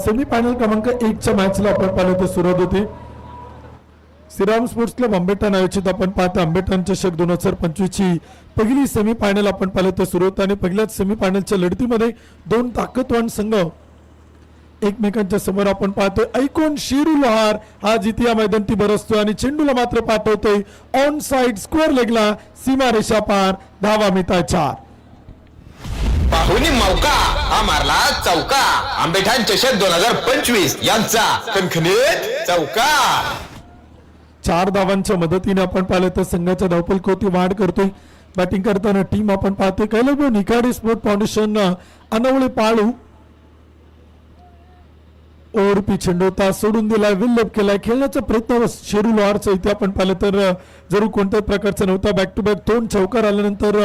Semifinal क्रमांक 1च्या मॅचला आपण पाहिलं तर सुरुवात होती. श्रीराम स्पोर्ट्स क्लब आंबेठाण आयोजित आपण पाहतो आंबेठाण चषक 2025 ची पहिली सेमीफायनल आपण पाहिलं तर सुरू होत आणि पहिल्याच सेमीफायनलच्या लढतीमध्ये दोन ताकदवान संघ एकमेकांच्या समोर आपण पाहतोय. ऐकून शिरू लोहार हा जितिया मैदानी बरसतोय आणि चेंडूला मात्र पाठवतोय ऑन साइड स्क्वेअर लेगला सीमा रेषा पार. धावा मिळताय 4. पाहुणी मौका हा मारला चौका. आंबेठाण चषक 2025 यांचा खणखणीत चौका. 4 धावांच्या मदतीने आपण पाहिलं तर संघाच्या धावफलकावरती वाढ करतोय. बॅटिंग करताना टीम आपण पाहतोय कैलास निखाडे स्पोर्ट फाउंडेशन अनवळे पाळू ओरपी चेंडूता सोडून दिलाय विल्लप केलाय. खेळण्याचा प्रयत्न शेरू लोहारचा इथे आपण पाहिलं तर जरूर कोणत्याच प्रकारचा नव्हता. बॅक टू बॅक 2 चौकार आल्यानंतर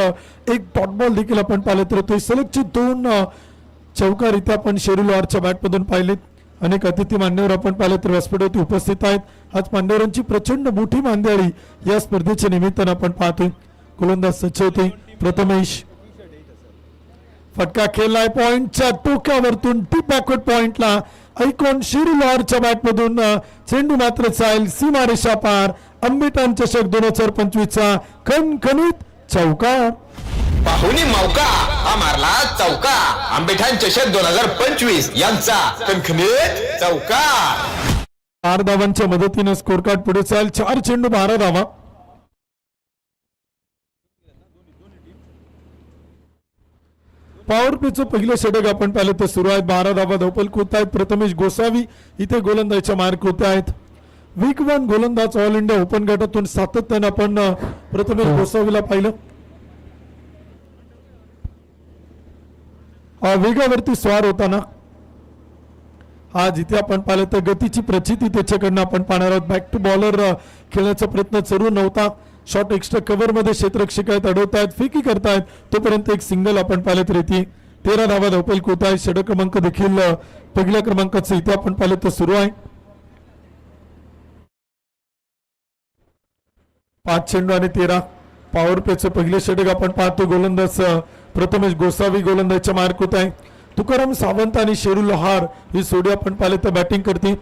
एक डॉट बॉल देखील आपण पाहिलं तर तो सलगचे 2 चौकार इथे आपण शेरू लोहारच्या बॅटमधून पाहिलेत. अनेक अतिथी मान्यवर आपण पाहिलं तर व्यासपीठावरती उपस्थित आहेत. आज मान्यवरांची प्रचंड मोठी मांदियाळी या स्पर्धेच्या निमित्तानं आपण पाहतोय. गोलंदाज सचिवते प्रथमेश फटका खेळलाय पॉइंटच्या टोक्यावरतून टीप बॅकवर्ड पॉइंटला. ऐकॉन शेरू लोहारच्या बॅटमधून चेंडू मात्र चाल सीमा रेषा पार. आंबेठाण चषक 2025 चा खणखणीत चौकार. पाहुणी मौका हा मारला चौका. आंबेठाण चषक 2025 यांचा खणखणीत चौका. 4 धावांच्या मदतीने स्कोर कार्ड पुढे चाल. 4 चेंडू 12 धावा. पॉवर प्लेचं पहिलं षटक आपण पाहिलं तर सुरू आहे. 12 धावा धावफलक होत आहेत. प्रथमेश गोसावी इथे गोलंदाजीच्या मार्क होत आहेत. वेगवान गोलंदाज ऑल इंडिया ओपन गटातून सातत्यानं आपण प्रथमेश गोसावीला पाहिलं. वेगावरती स्वार होताना आज इथे आपण पाहिलं तर गतीची प्रचिती त्याच्याकडनं आपण पाहणार आहोत. बॅक टू बॉलर खेळण्याचा प्रयत्न जरूर नव्हता. शॉट एक्स्ट्रा कव्हर मध्ये क्षेत्ररक्षक आहेत अडवतायत फेकी करतायत तोपर्यंत एक सिंगल आपण पाहिलं तर येते. 13 धावा धावफलक होत आहे. षटक क्रमांक देखील पहिल्या क्रमांकाचं इथे आपण पाहिलं तर सुरू आहे. 5 चेंडू आणि 13. पॉवर प्लेचं पहिले षटक आपण पाहतो. गोलंदाज प्रथमेश गोसावी गोलंदाजच्या मार्क होत आहे. तुकाराम सावंत आणि शेरू लोहार ही जोडी आपण पाहिलं तर बॅटिंग करते.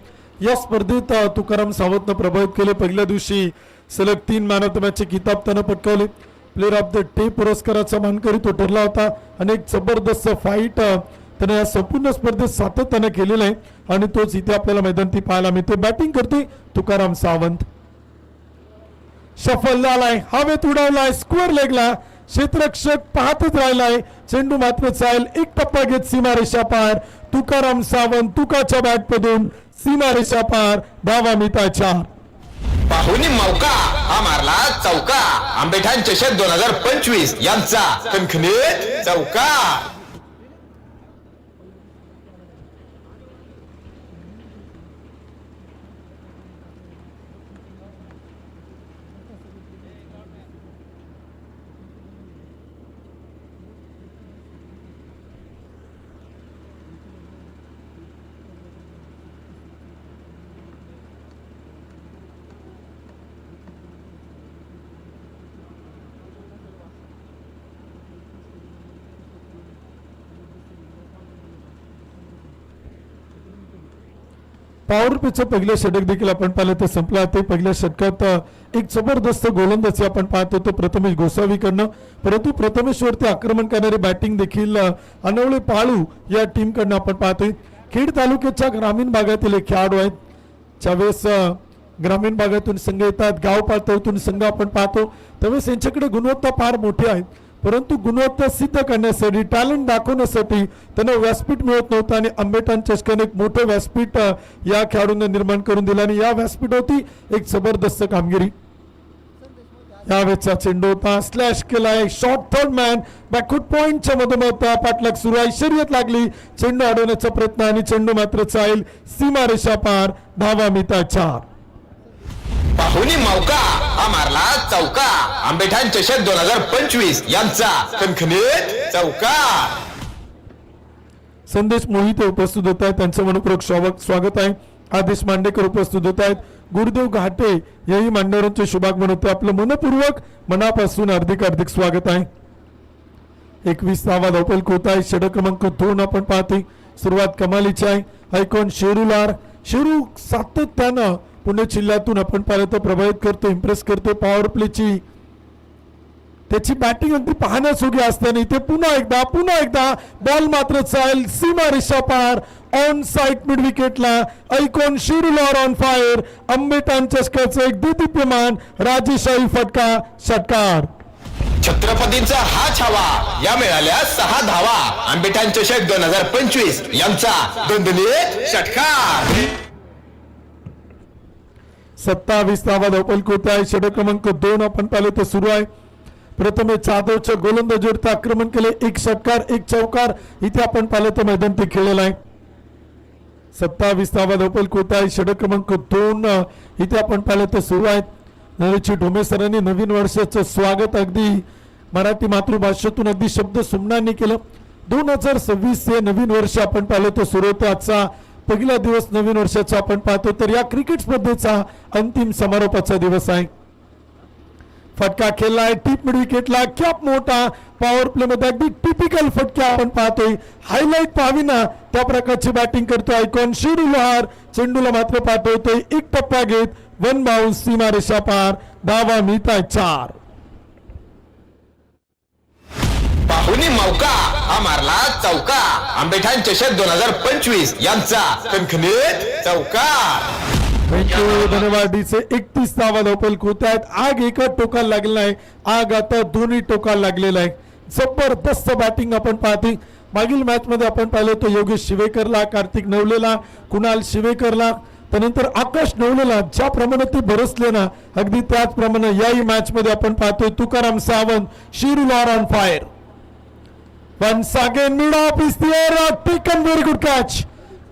या स्पर्धेत तुकाराम सावंतनं प्रभावित केले. पहिल्या दिवशी सलग 3 मॅन ऑफ द मॅचचे किताब त्यानं पटकावले. प्लेअर ऑफ द डे पुरस्काराचा मानकरी तो ठरला होता आणि एक जबरदस्त फाईट त्याने या संपूर्ण स्पर्धेत सातत्यानं केलेलं आहे आणि तोच इथे आपल्याला मैदानी पाहायला मिळते. बॅटिंग करते तुकाराम सावंत. शफल झालाय हवेत उडवलाय स्क्वेअर लेगला. क्षेत्ररक्षक पाहतच राहिलाय. चेंडू मात्र चाल एक टप्पा घेत सीमारेषा पार. तुकाराम सावंत तुकाच्या बॅटमधून सीमारेषा पार. धावा मिळताय 4. पाहुणी मौका हा मारला चौका. आंबेठाण चषक 2025 यांचा खणखणीत चौका. पॉवर प्लेचं पहिलं षटक देखील आपण पाहिलं तर संपलं. ते पहिल्या षटकात एक जबरदस्त गोलंदाजी आपण पाहतो तो प्रथमेश गोसावीकडनं. परंतु प्रथमेशवरती आक्रमण करणारी बॅटिंग देखील अनवळे पाळू या टीम कडनं आपण पाहतोय. खेड तालुक्याच्या ग्रामीण भागातील एक खेळाडू आहेत. ज्यावेळेस ग्रामीण भागातून संघ येतात गाव पातळीतून संघ आपण पाहतो त्यावेळेस यांच्याकडे गुणवत्ता फार मोठी आहे. परंतु गुणवत्ता सिद्ध करण्यासाठी टॅलेंट दाखवण्यासाठी त्यांना व्यासपीठ मिळत नव्हतं आणि आंबेठाण चषकाने एक मोठं व्यासपीठ या खेळाडूंना निर्माण करून दिलं आणि या व्यासपीठावरती एक जबरदस्त कामगिरी. यावेळेचा चेंडू होता स्लॅश केलाय. शॉर्ट थर्ड मॅन बॅकवर्ड पॉइंटच्या मधोमध पाठलाग सुरू आहे. शर्यत लागली. चेंडू अडवण्याचा प्रयत्न आणि चेंडू मात्र चाल सीमा रेषा पार. धावा मिळताय 4. पाहुणी मौका हा मारला चौका. आंबेठाण चषक 2025 यांचा खणखणीत चौका. संदेश मोहिते उपस्थित होत आहेत. त्यांचं मनपूर्वक स्वागत आहे. आदेश मांडेकर उपस्थित होत आहेत. गुरुदेव घाटे याही मान्यवरांचे शुभागमन होते. आपलं मनपूर्वक मनापासून हार्दिक स्वागत आहे. 21 धावा धावफलक होत आहे. षटक क्रमांक 2 आपण पाहतोय. सुरुवात कमालीची आहे. आयकॉन शेरूलार. शेरू सातत्यानं पुणे जिल्ह्यातून आपण पाहिलं तर प्रभावित करतो, इम्प्रेस करतो. पॉवर प्लेची त्याची बॅटिंग अगदी पाहण्याजोगी असताना इथे पुन्हा एकदा बॉल मात्र चाल सीमा रेषा पार ऑन साइड मिड विकेटला. आयकॉन शेरूलार ऑन फायर. आंबेठाण चषकाचं एक देदीप्यमान राजेशाही फटका षटकार. छत्रपतींचा हा छावा. या मिळाल्या 6 धावा. आंबेठाण चषक 2025 यांचा दणदणीत षटकार. 27 धावा धावपल होत आहे. षटक क्रमांक 2 आपण पाहिलं तर सुरू आहे. प्रथमे जाधवच्या गोलंदाजीवरती आक्रमण केले. 1 षटकार 1 चौकार इथे आपण पाहिलं तर मैदान ते खेळलेलं आहे. 27 धावा धावपल होत आहे. षटक क्रमांक 2 इथे आपण पाहिलं तर सुरू आहेत. नरेची ढोमे सरांनी नवीन वर्षाचं स्वागत अगदी मराठी मातृभाषेतून अगदी शब्द सुमनांनी केलं. 2026 हे नवीन वर्ष आपण पाहिलं तर सुरू होतं. आजचा पहिला दिवस नवीन वर्षाचा आपण पाहतो तर या क्रिकेट स्पर्धेचा अंतिम समारोपाचा दिवस आहे. फटका खेळलाय टीप मिड विकेटला. कॅप मोठा पॉवर प्ले मध्ये अगदी टिपिकल फटका आपण पाहतोय. हायलाइट पाहावी ना त्या प्रकारची बॅटिंग करतोय आयकॉन शेरूलार. चेंडूला मात्र पाठवतोय 1 टप्पा घेत 1 बाउन्स सीमा रेषा पार. धावा मिळताय 4. पाहुणी मौका हा मारला चौका. आंबेठाण चषक 2025 यांचा खणखणीत चौकार. धन्यवाद. डीचे 31 धावा धावपल होत आहेत. आग एका टोकाला लागलेला आहे. आग आता दोन्ही टोकाला लागलेला आहे. जबरदस्त बॅटिंग आपण पाहतोय. मागील मॅच मध्ये आपण पाहिलं होतं योगेश शिवेकरला, कार्तिक नवलेला, कुणाल शिवेकरला, त्यानंतर आकाश नवलेला ज्याप्रमाणे ते बरसले ना अगदी त्याचप्रमाणे याही मॅच मध्ये आपण पाहतोय तुकाराम सावंत. शेरूलार on fire. Once again mid off is there. Taken very good catch.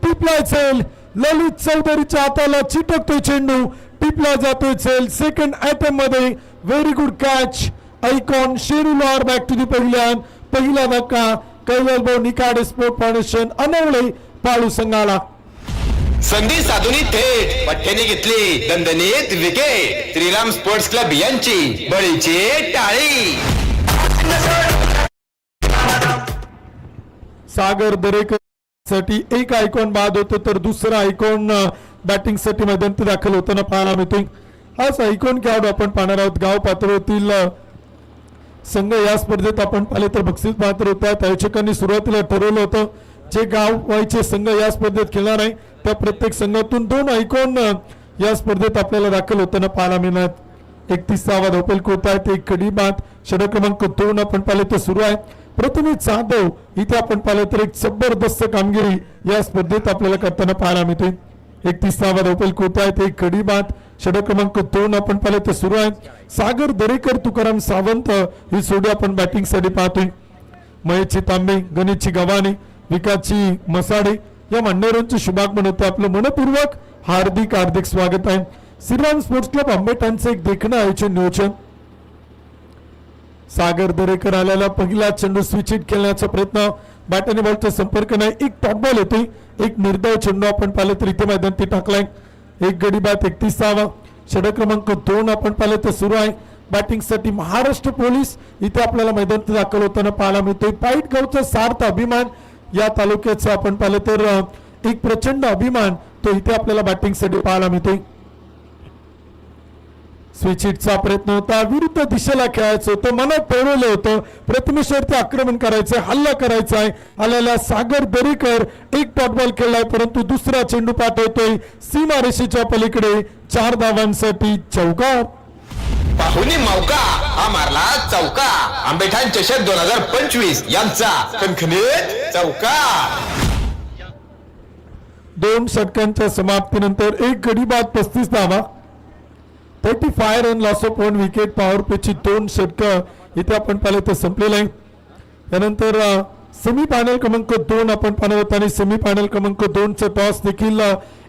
टिपलाय चेल. ललित चौधरीच्या हाताला चिटकतोय चेंडू. टिपला जातोय चेल. सेकंड अटेम्प्ट मध्ये व्हेरी गुड कॅच. आयकॉन शेरूलार बॅक टू दी पहिल्यान. पहिला धक्का कैलास भाऊ निकाडे स्पोर्ट फाउंडेशन अनवळे पाळू संघाला. संधी साधूनी थेट पठ्ठ्याने घेतली दणदणीत विकेट. श्रीराम स्पोर्ट्स क्लब यांची बळीची टाळी. सागर दरेकर साठी एक आयकॉन बाद होतो तर दुसरा आयकॉन बॅटिंग साठी मैदानात दाखल होताना पाहायला मिळतोय. आज आयकॉन खेळाडू आपण पाहणार आहोत. गाव पातळीवरील संघ या स्पर्धेत आपण पाहिले तर बक्षीस पात्र होत आहेत. आयोजकांनी सुरुवातीला ठरवलं होतं जे गाव व्हायचे संघ या स्पर्धेत खेळणार आहे त्या प्रत्येक संघातून 2 आयकॉन या स्पर्धेत आपल्याला दाखल होताना पाहायला मिळणार. 31 धावा धावपल होत आहेत. 1 कडी बाद. षटक क्रमांक 2 आपण पाहिले तर सुरू आहे. प्रथमे जाधव इथे आपण पाहिलं तर एक जबरदस्त कामगिरी या स्पर्धेत आपल्याला करताना पाहायला मिळते. 31 धावा धावपल होत आहेत. 1 कडी बाद. षटक क्रमांक 2 आपण पाहिलं तर सुरू आहे. सागर दरेकर, तुकाराम सावंत ही जोडी आपण बॅटिंग साठी पाहतोय. महेशची तांबे, गणेशची गव्हाणे, विकासची मसाडे या मान्यवरांचे शुभागमन होते. आपलं मनपूर्वक हार्दिक स्वागत आहे. श्रीराम स्पोर्ट्स क्लब आंबेठाणचं एक देखणं आयोजन नियोजन. सागर दरेकर आलेला पहिला चेंडू स्विच हिट खेळण्याचा प्रयत्न. बॅट आणि बॉलचा संपर्क नाही. 1 टॉप बॉल येतोय. 1 निर्धाव चेंडू आपण पाहिलं तर इथे मैदानात टाकलाय. 1 गडी बाद. 31 धावा. षटक क्रमांक 2 आपण पाहिलं तर सुरू आहे. बॅटिंग साठी महाराष्ट्र पोलीस इथे आपल्याला मैदानात दाखल होताना पाहायला मिळतोय. पाईट गावचा सार्थ अभिमान या तालुक्याचा आपण पाहिलं तर एक प्रचंड अभिमान तो इथे आपल्याला बॅटिंग साठी पाहायला मिळतोय. स्विच हिटचा प्रयत्न होता. विरुद्ध दिशेला खेळायचं होतं. मनात ठरवलं होतं प्रथमेश्वरती आक्रमण करायचंय, हल्ला करायचा आहे. आलेला सागर दरेकर 1 डॉट बॉल खेळलाय परंतु दुसरा चेंडू पाठवतोय सीमा रेषेच्या पलीकडे. 4 धावांसाठी चौकार. पाहुणी मौका हा मारला चौका. आंबेठाण चषक 2025 यांचा खणखणीत चौकार. 2 षटकांच्या समाप्तीनंतर 1 गडी बाद. 35 धावा. 35 run loss of 1 wicket. Power प्लेची 2 षटक इथे आपण पाहिलं तर संपलेलं आहे. त्यानंतर सेमी फायनल क्रमांक 2 आपण पाहणार आहोत आणि सेमी फायनल क्रमांक 2 चा टॉस देखील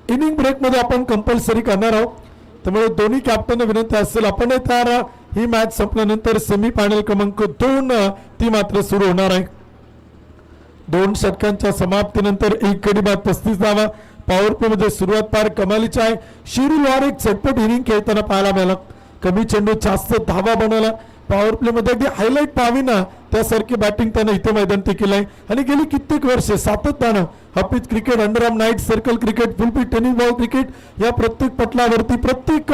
इनिंग ब्रेक मध्ये आपण कंपल्सरी करणार आहोत. त्यामुळे दोन्ही कॅप्टनना विनंती असेल आपण तयार. ही मॅच संपल्यानंतर सेमी फायनल क्रमांक 2 ती मात्र सुरू होणार आहे. 2 षटकांच्या समाप्तीनंतर 1 गडी बाद. 35 धावा. पॉवर प्ले मध्ये सुरुवात पार कमालीची आहे. शेरूलार एक चटपट इनिंग खेळताना पाहायला मिळाला. कमी चेंडू जास्त धावा बनवला. पॉवर प्ले मध्ये अगदी हायलाइट पाहावी ना त्यासारखी बॅटिंग त्यानं इथे मैदान ते केलंय आणि गेली कित्येक वर्ष सातत्यानं half pitch cricket, underarm night, circle cricket, full pitch tennis ball cricket या प्रत्येक पटलावरती प्रत्येक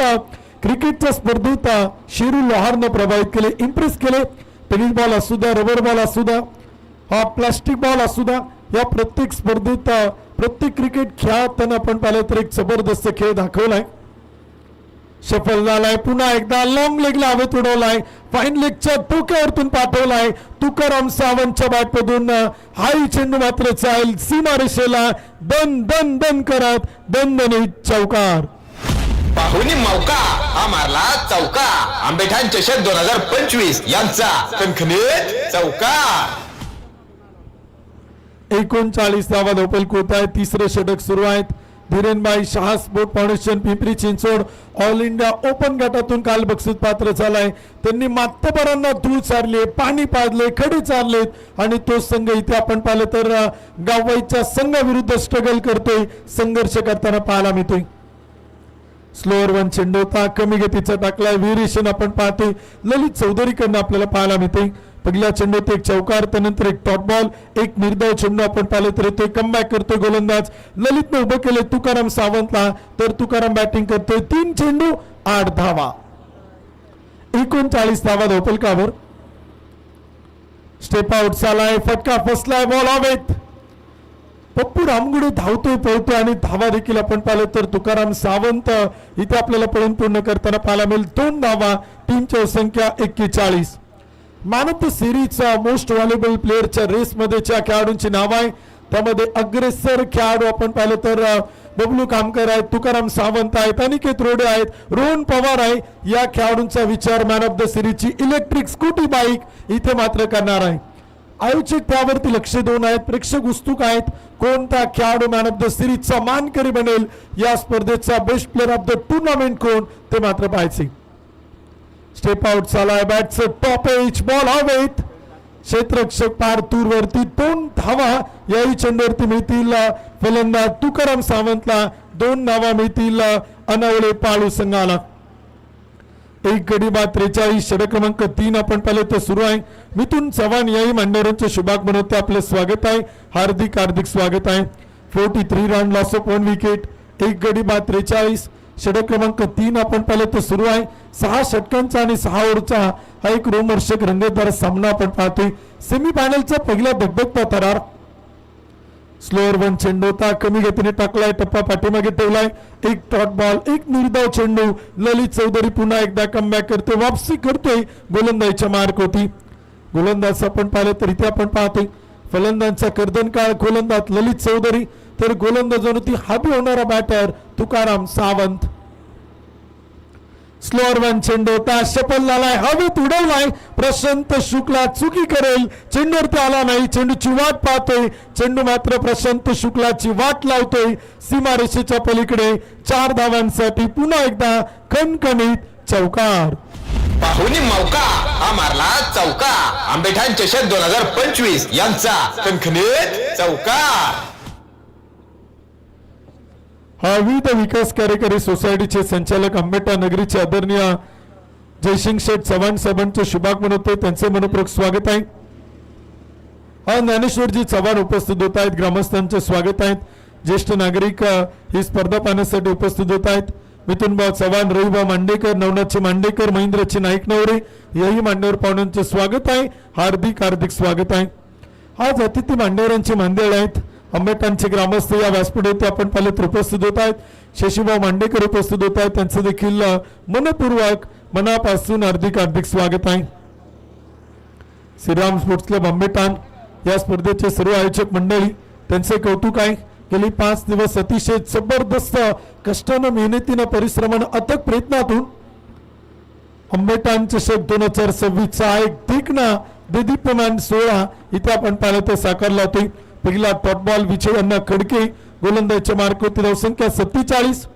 क्रिकेटच्या स्पर्धेत शेरू लोहारनं प्रभावित केले, इम्प्रेस केले. टेनिस बॉल असू द्या, रबर बॉल असू द्या, हा प्लास्टिक बॉल असू द्या, या प्रत्येक स्पर्धेत प्रत्येक क्रिकेट खेळात त्यांना आपण पाहिलं तर एक जबरदस्त खेळ दाखवलाय. सफल झालाय, पुन्हा एकदा लॉंग लेगला हवेत उडवलाय, फाईन लेगच्या टोक्यावरतून पाठवलाय. तुकाराम सावंतच्या बॅटमधून हाही चेंडू मात्र चाल सीमा रेषेला दन दन दन करत दणदणीत चौकार. पाहुणी मौका हा मारला चौका. आंबेठाण चषक 2025 यांचा खणखणीत चौकार. 39 धावा धावपल होत आहे. तिसरे षटक सुरू आहेत. Dhirenbhai Shah sport foundation Pimpri Chinchwad all India open गटातून काल बक्षीस पात्र झालाय. त्यांनी मातबरांना धूळ चारले, पाणी पाजले, खडे चारलेत आणि तो संघ इथे आपण पाहिलं तर गाववाईच्या संघाविरुद्ध स्ट्रगल करतोय, संघर्ष करताना पाहायला मिळतोय. स्लोअर वन चेंडू होता, कमी गतीचा टाकलाय, व्हेरिएशन आपण पाहतोय ललित चौधरीकडनं आपल्याला पाहायला मिळते. पहिल्या चेंडूत एक चौकार, त्यानंतर एक टॉप बॉल, एक निर्धाव चेंडू आपण पाहिलं तर येतोय. कमबॅक करतोय गोलंदाज, ललितने उभं केले तुकाराम सावंतला, तर तुकाराम बॅटिंग करतोय. 3 चेंडू 8 धावा, 39 धावा धावपलकावर. स्टेप आउट झालाय, फटका फसलाय, बॉल हवेत. पप्पू रामगुडे धावतोय, पळतोय आणि धावा देखील आपण पाहिलं तर तुकाराम सावंत इथे आपल्याला पळून पूर्ण करताना पाहायला मिळेल. 2 धावा, टीमची संख्या 41. मॅन ऑफ द सिरीजचा मोस्ट व्हॅल्युएबल प्लेअरच्या रेसमध्येच्या खेळाडूंची नाव आहे. त्यामध्ये अग्रेसर खेळाडू आपण पाहिलं तर बबलू कामकर आहेत, तुकाराम सावंत आहेत, अनिकेत रोडे आहेत, रोहन पवार आहे. या खेळाडूंचा विचार मॅन ऑफ द सिरीजची इलेक्ट्रिक स्कूटी बाईक इथे मात्र करणार आहे. आयोजक त्यावरती लक्ष देऊन आहेत, प्रेक्षक उत्सुक आहेत कोणता खेळाडू मॅन ऑफ द सिरीजचा मानकरी बनेल, या स्पर्धेचा best player of the tournament कोण ते मात्र पाहायचे. स्टेप आउट झालाय, बॅटचं टॉप एज, बॉल हवेत, क्षेत्ररक्षक पार दूरवरती. 2 धावा याही चेंडूवरती मिळतील फलंदाज तुकाराम सावंतला, 2 धावा मिळतील अनवळे पाळू संघाला. एक गडी बाद 43. षटक क्रमांक 3 आपण पाहिलं तर सुरू आहे. मिथुन चव्हाण याही मांडवरांचे शुभागमन होते, आपलं स्वागत आहे, हार्दिक हार्दिक स्वागत आहे. 43 रन, लॉस ऑफ 1 विकेट, एक गडी बाद 43. षटक क्रमांक 3 आपण पाहिलं तर सुरू आहे. 6 षटकांचा आणि 6 ओव्हरचा हा एक रोमहर्षक रंगतदार सामना आपण पाहतोय. सेमीफायनलचा पहिला धगधगता थरार. स्लोअर वन चेंडू होता, कमी गतीने टाकलाय, टप्पा पाठीमागे ठेवलाय, एक टॉट बॉल, एक निर्धाव चेंडू. ललित चौधरी पुन्हा एकदा कमबॅक करतोय, वापसी करतोय, गोलंदाजीच्या मार्क होती. गोलंदाज आपण पाहिलं तर इथे आपण पाहतोय फलंदाजांचा कर्दनकाळ गोलंदाज ललित चौधरी, तर गोलंदाजावरती हावी होणारा batter Tukaram Sawant. Slower one चेंडू होता, सफल झालाय, हवेत उडवलाय, प्रशांत शुक्ला चुकी करेल, चेंडूवरती आला नाही, चेंडूची वाट पाहतोय, चेंडू मात्र प्रशांत शुक्लाची वाट लावतोय सीमारेषेच्या पलीकडे. 4 धावांसाठी पुन्हा एकदा खणखणीत चौकार. पाहुणी मौका हा मारला चौका. आंबेठाण चषक 2025 यांचा खणखणीत चौकार. हा विविध विकास कार्यकारी सोसायटीचे संचालक आंबेठाण नगरीचे आदरणीय जयसिंग शेठ चव्हाण साहेबांचे शुभागमन होते, त्यांचे मनपूर्वक स्वागत आहे. हा ज्ञानेश्वरजी चव्हाण उपस्थित होत आहेत, ग्रामस्थांचे स्वागत आहेत. ज्येष्ठ नागरिक ही स्पर्धा पाहण्यासाठी उपस्थित होत आहेत. मिथुनभाऊ चव्हाण, रविभाऊ मांडेकर, नवनाथचे मांडेकर, महेंद्रचे नाईक नवरे याही मांडेवर पाहुण्यांचे स्वागत आहे, हार्दिक हार्दिक स्वागत आहे. आज अतिथी मांडेवरांचे मांदेळ आहेत. आंबेठाणचे ग्रामस्थ या व्यासपीठावरती आपण पाहिलं तर उपस्थित होत आहेत. शशीभाऊ मांडेकर उपस्थित होत आहेत, त्यांचं देखील मनपूर्वक मनापासून हार्दिक हार्दिक स्वागत आहे. श्रीराम स्पोर्ट्स क्लब आंबेठाण या स्पर्धेचे सर्व आयोजक मंडळी, त्यांचे कौतुक आहे. गेली 5 दिवस अतिशय जबरदस्त कष्टानं, मेहनतीनं, परिश्रमानं, अथक प्रयत्नातून आंबेठाण चषक 2026चा एक देखना देदीप्यमान सोहळा इथे आपण पाहिलं तर साकारला होता. पहिला टॉप बॉल विजय अण्णा खडके, गोलंदाजीच्या मार्कवरती धावसंख्या 47.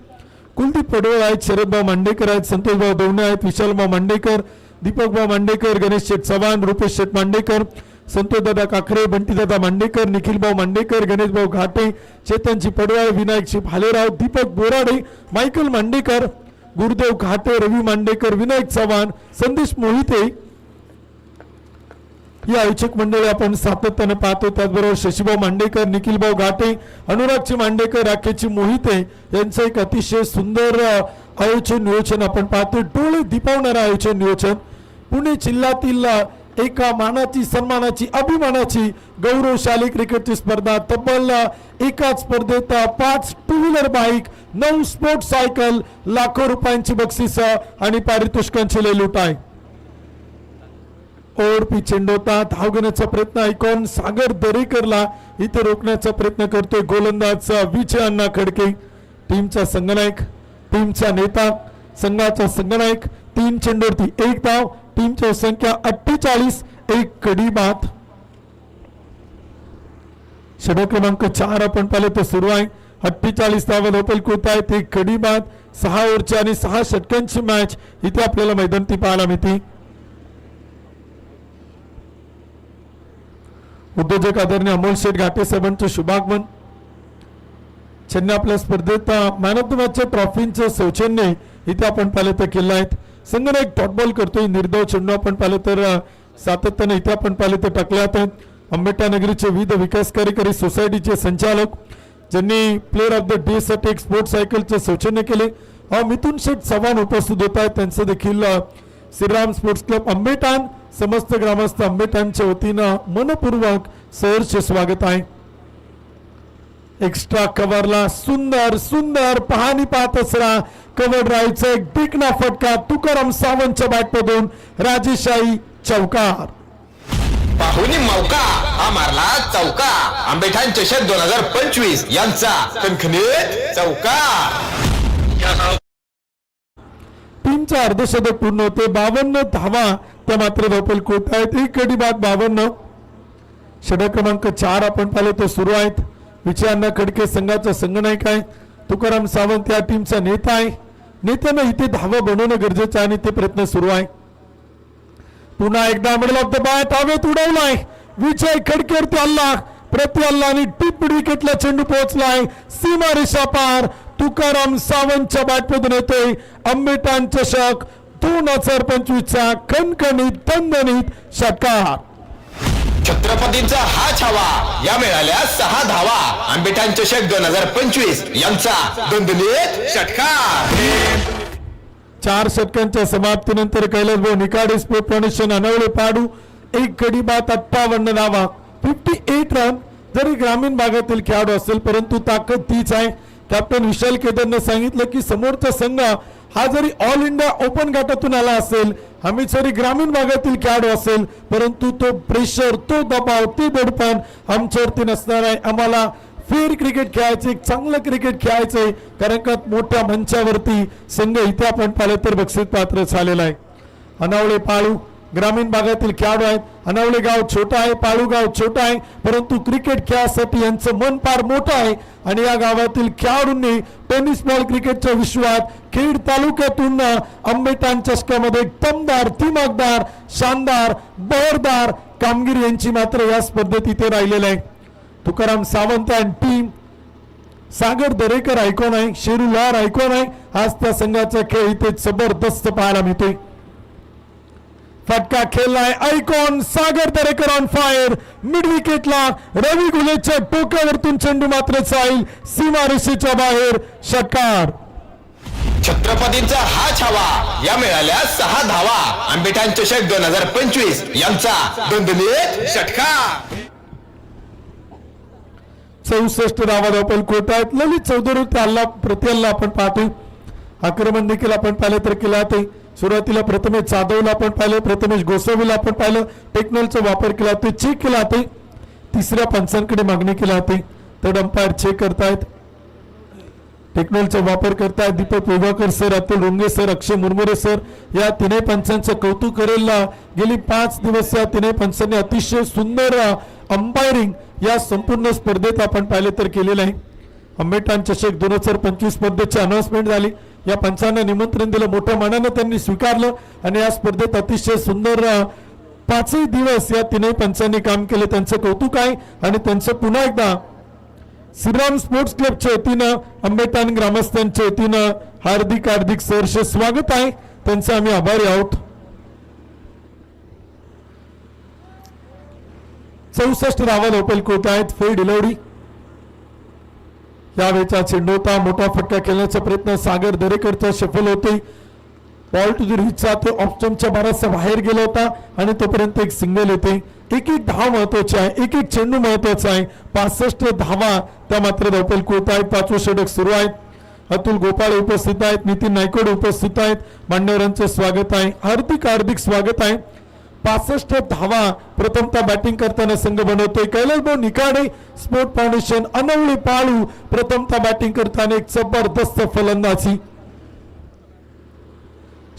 कुलदीप पडवळ आहेत, शरदभाऊ मांडेकर आहेत, संतोषभाऊ दोवणे आहेत, विशालभाऊ मांडेकर, दीपकभाऊ मांडेकर, गणेश शेठ चव्हाण, रुपेश शेठ मांडेकर, संतोषदादा काखरे, बंटीदादा मांडेकर, निखिलभाऊ मांडेकर, गणेशभाऊ घाटे, चेतनजी पडवळ, विनायकजी भालेराव, दीपक बोराडे, मायकल मांडेकर, गुरुदेव घाटे, रवी मांडेकर, विनायक चव्हाण, संदेश मोहिते, ही आयोजक मंडळी आपण सातत्याने पाहतो. त्याचबरोबर शशीभाऊ मांडेकर, निखिलभाऊ घाटे, अनुरागची मांडेकर, राखेची मोहिते यांचं एक अतिशय सुंदर आयोजन नियोजन आपण पाहतो. डोळे दिपवणारं आयोजन नियोजन. पुणे जिल्ह्यातील एका मानाची, सन्मानाची, अभिमानाची गौरवशाली क्रिकेटची स्पर्धा. तब्बल एकाच स्पर्धेत 5 two wheeler bike, 9 sports cycle, लाखो रुपयांची बक्षीस आणि पारितोषिकांची लयलूट आहे. ओरपी चेंडोता धाव घेण्याचा प्रयत्न आयकॉन सागर दरेकरला इथे रोखण्याचा प्रयत्न करतोय गोलंदाज विजय अण्णा खडके. टीमचा संघनायक, टीमचा नेता, संघाचा संघनायक. 3 चेंडूवरती 1 धाव. टीमची संख्या 48. एक कडी बाद. षटक क्रमांक 4 आपण पाहिलं तर सुरू आहे. 48 धावा धावपल होत आहेत. एक कडी बाद. 6 ओव्हरची आणि 6 षटकांची मॅच इथे आपल्याला मैदानी पाहायला मिळते. उद्योजक आदरणीय अमोल शेठ घाटे साहेबांचं शुभागमन. त्यांनी आपल्या स्पर्धेत मॅन ऑफ द मॅचच्या ट्रॉफींचं सौजन्य इथे आपण पाहिलं तर केलं आहेत. संघाने एक डॉट बॉल करतोय. निर्धाव चेंडू आपण पाहिलं तर सातत्याने इथे आपण पाहिलं तर टाकल्यात. आंबेटा नगरीचे विविध विकास कार्यकारी सोसायटीचे संचालक ज्यांनी प्लेअर ऑफ द डे साठी एक स्पोर्ट्स सायकलचे सौजन्य केले. मिथुन शेठ चव्हाण उपस्थित होत आहेत. त्यांचं देखील श्रीराम स्पोर्ट्स क्लब आंबेटान समस्त ग्रामस्थ आंबेटानच्या वतीनं मनपूर्वक सहर्ष स्वागत आहे. एक्स्ट्रा कव्हरला सुंदर सुंदर पाहणी पाहत असरा कव्हर ड्राईव्हचा एक बिगना फटका तुकाराम सावंतच्या बॅटमधून राजेशाही चौकार. पाहुणी मौका हा मारला चौका. आंबेठाण चषक 2025 यांचा खणखणीत चौकार. टीमचा अर्धशतक पूर्ण होते. 52 धावा त्या मात्र धावपल कोट आहेत. एक कडी बाद 52. षटक क्रमांक 4 आपण पाहिलं तर सुरू आहेत. विजय अण्णा खडके संघाचा संघनायक आहे. तुकाराम सावंत या टीमचा नेता आहे. नेत्यानं इथे धावा बनवणं गरजेचं आहे आणि ते प्रयत्न सुरू आहे. पुन्हा एकदा मिडल ऑफ द बॅट हवेत उडवलाय. विजय खडकेवरती हल्ला, प्रति हल्ला आणि टीप मिड विकेटला चेंडू पोहोचलाय. सीमा रेषा पार. तुकाराम सावंतच्या बॅटमधून येतोय आंबेटान चषक 2025चा खणखणीत दणदणीत षटकार. छत्रपतींचा हा छावा या मिळाल्या 6 धावा. आंबेठाण चषक 2025 यांचा दणदणीत षटकार. 4 षटकांच्या समाप्तीनंतर कैलास भाऊ निकाडे स्पोर्ट फाउंडेशन अनवळे पाडू एक गडी बाद 58 धावा 58 रन. जरी ग्रामीण भागातील खेळाडू असेल परंतु ताकद तीच आहे. कॅप्टन विशाल केदारने सांगितलं की समोरचा संघ हा जरी ऑल इंडिया ओपन गटातून आला असेल, आम्ही जरी ग्रामीण भागातील खेळाडू असेल परंतु तो प्रेशर, तो दबाव, ते दडपण आमच्यावरती नसणार आहे. आम्हाला फेअर क्रिकेट खेळायचे, चांगलं क्रिकेट खेळायचंय. कारण का मोठ्या मंचावरती संघ इथे आपण पाहिलं तर बक्षीस पात्र झालेला आहे. अनावळे पाळू ग्रामीण भागातील खेळाडू आहेत. अनावळे गाव छोटा आहे, पाळू गाव छोटा आहे, परंतु क्रिकेट खेळासाठी यांचं मन फार मोठं आहे. आणि या गावातील खेळाडूंनी टेनिस बॉल क्रिकेटच्या विश्वात खेड तालुक्यातून आंबेटान चषकामध्ये दमदार, दिमागदार, शानदार, बहरदार कामगिरी यांची मात्र या स्पर्धेत इथे राहिलेलं आहे. Tukaram Sawant and team, Sagar Darekar icon आहे, शेरू लार आयकॉन आहे. आज त्या संघाचा खेळ इथे जबरदस्त पाहायला मिळतोय. फटका खेळलाय icon Sagar Darekar on fire. Mid विकेटला रवी गुलेच्या टोकावरतून चेंडू मात्र जाईल सीमारेषेच्या बाहेर. षटकार. छत्रपतींचा हा छावा या मिळाल्या 6 धावा. आंबेठाण चषक 2025 यांचा दणदणीत षटकार. 64 धावा धावपल कोट आहेत. ललित चौधरी हल्ला प्रति हल्ला आपण पाहतोय. आक्रमण देखील आपण पाहिलं तर केला ते. सुरुवातीला प्रथमेश जाधवला आपण पाहिलं, प्रथमेश गोसावीला आपण पाहिलं. टेक्नॉलचा वापर केला ते चेक केला ते. तिसऱ्या पंचांकडे मागणी केली जाते तर अंपायर चेक करतायत. टेक्नॉलचा वापर करतायत दीपक पोगाकर सर, अतुल रुंगे सर, अक्षय मुरमुरे सर. या तिन्ही पंचांचं कौतुक करेल. गेली 5 दिवस या तिन्ही पंचांनी अतिशय सुंदर अंपायरिंग या संपूर्ण स्पर्धेत आपण पाहिले तर केलेलं आहे. आंबेटान चषक 2025 स्पर्धेची अनाउन्समेंट झाली. या पंचांना निमंत्रण दिलं, मोठ्या मनानं त्यांनी स्वीकारलं आणि या स्पर्धेत अतिशय सुंदर 5 दिवस या तिन्ही पंचांनी काम केले. त्यांचं कौतुक आहे आणि त्यांचं पुन्हा एकदा श्रीराम स्पोर्ट्स क्लबच्या वतीनं, आंबेटान ग्रामस्थांच्या वतीनं हार्दिक हार्दिक सहर्ष स्वागत आहे. त्यांचे आम्ही आभारी आहोत. 64 धावा धावपल होत आहेत. फेर डिलिव्हरी यावेळेचा चेंडू होता. मोठा फटका खेळण्याचा प्रयत्न सागर दरेकरचा सफल होते. बॉल टू द रिचचा तो ऑप्शनच्या बराचसा बाहेर गेला होता आणि तोपर्यंत एक सिंगल येते. एक एक धाव महत्वाची आहे, एक एक चेंडू महत्वाचा आहे. 65 धावा त्या मात्र धावपल होत आहेत. 5वं षटक सुरू आहे. अतुल गोपाळ उपस्थित आहेत, नितीन नायकोड उपस्थित आहेत. मान्यवरांचे स्वागत आहे, हार्दिक हार्दिक स्वागत आहे. 65 धावा प्रथमतः बॅटिंग करताना संघ बनवतोय. कैलास भाऊ निकाडे स्पोर्ट फाउंडेशन अनवळे पाळू प्रथमतः बॅटिंग करताना एक जबरदस्त फलंदाजी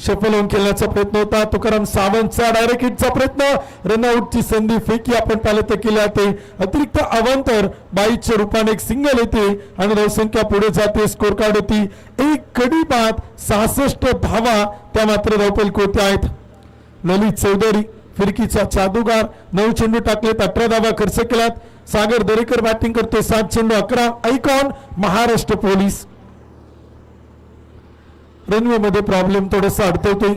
सफल होऊन खेळण्याचा प्रयत्न होता. तुकाराम सावंतचा डायरेक्ट हिटचा प्रयत्न, रनआउटची संधी फेकी आपण पाहिलं तर केली जाते. अतिरिक्त अवांतर 22च्या रूपाने एक सिंगल येते आणि धावसंख्या पुढे जाते. स्कोर कार्ड होती एक कडी बाद. 66 धावा त्या मात्र धावपल होत्या आहेत. ललित चौधरी फिरकीचा जादूगार, 9 चेंडू टाकलेत, 18 धावा खर्च केल्यात. सागर दरेकर बॅटिंग करतोय, 7 चेंडू 11. Icon Maharashtra police. रनवे मध्ये प्रॉब्लेम थोडासा अडतवतोय.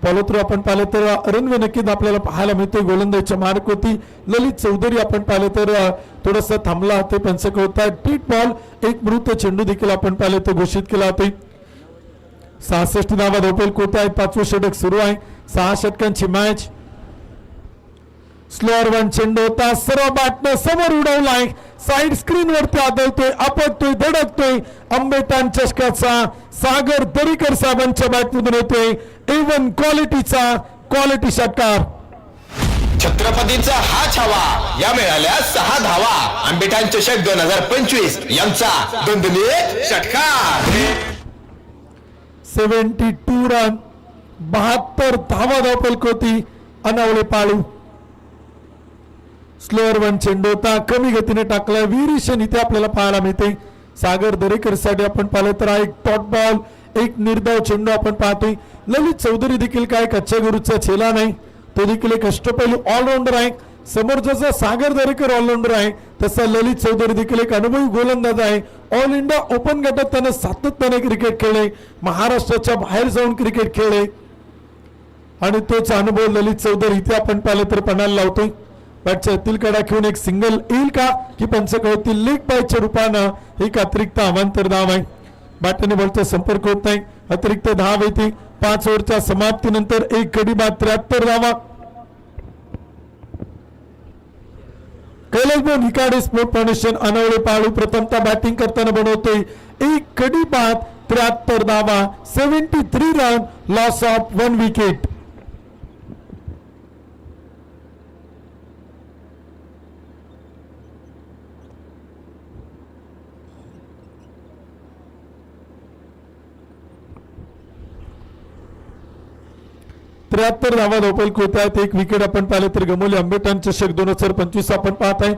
फॉलो थ्रू आपण पाहिलं तर रनवे नक्कीच आपल्याला पाहायला मिळतोय. गोलंदाजीच्या मार्क होती. ललित चौधरी आपण पाहिलं तर थोडासा थांबला ते पंचक होता. टीट बॉल एक मृत चेंडू देखील आपण पाहिलं तर घोषित केला होता. 66 धावा धावपल होत आहेत. 5वं षटक सुरू आहे. 6 षटकांची मॅच. स्लोअर वन चेंडू होता, सर्व बॅटनं समोर उडवलाय. साइड स्क्रीन वरती आदळतोय, आपटतोय, धडकतोय. आंबेटान चषकाचा सागर दरेकर साहेबांच्या बॅटमधून येतोय A1 क्वालिटीचा क्वालिटी षटकार. छत्रपतींचा हा छावा या मिळाल्या 6 धावा. आंबेठाण चषक 2025 यांचा दणदणीत षटकार. 72 रन, 72 धावा धावपल होती. अनवळे पाळू. स्लोअर वन चेंडू होता, कमी गतीने टाकला. व्हेरिएशन इथे आपल्याला पाहायला मिळते. सागर दरेकर साठी आपण पाहिलं तर एक टॉट बॉल, एक निर्धाव चेंडू आपण पाहतोय. ललित चौधरी देखील काय कच्च्या गुरुचा चेला नाही, तो देखील एक अष्टपैलू ऑलराऊंडर आहे. समोर जसा सागर दरेकर ऑलराऊंडर आहे तसा ललित चौधरी देखील एक अनुभवी गोलंदाज आहे. ऑल इंडिया ओपन गटात त्यानं सातत्याने क्रिकेट खेळले, महाराष्ट्राच्या बाहेर जाऊन क्रिकेट खेळले आणि तोच अनुभव ललित चौधरी इथे आपण पाहिलं तर पणाला लावतोय. बॅटच्या अतील कडा घेऊन एक सिंगल येईल का की पंचक होतील. लेग बायच्या रूपानं एक अतिरिक्त अवांतर धाव आहे. बॅटने बॉलचा संपर्क होत नाही, अतिरिक्त धाव येते. 5 ओव्हरच्या समाप्तीनंतर एक गडी बाद 73 धावा. कैलास भाऊ निकाडे स्पोर्ट फाउंडेशन अनवळे पाळू प्रथमतः बॅटिंग करताना बनवतोय एक गडी बाद 73 धावा. 73 रन, लॉस ऑफ 1 विकेट. त्र्याहत्तर धावा धावपल होत आहेत. एक विकेट आपण पाहिलं तर गमवली. आंबेठाण चषक 2025 आपण पाहत आहे.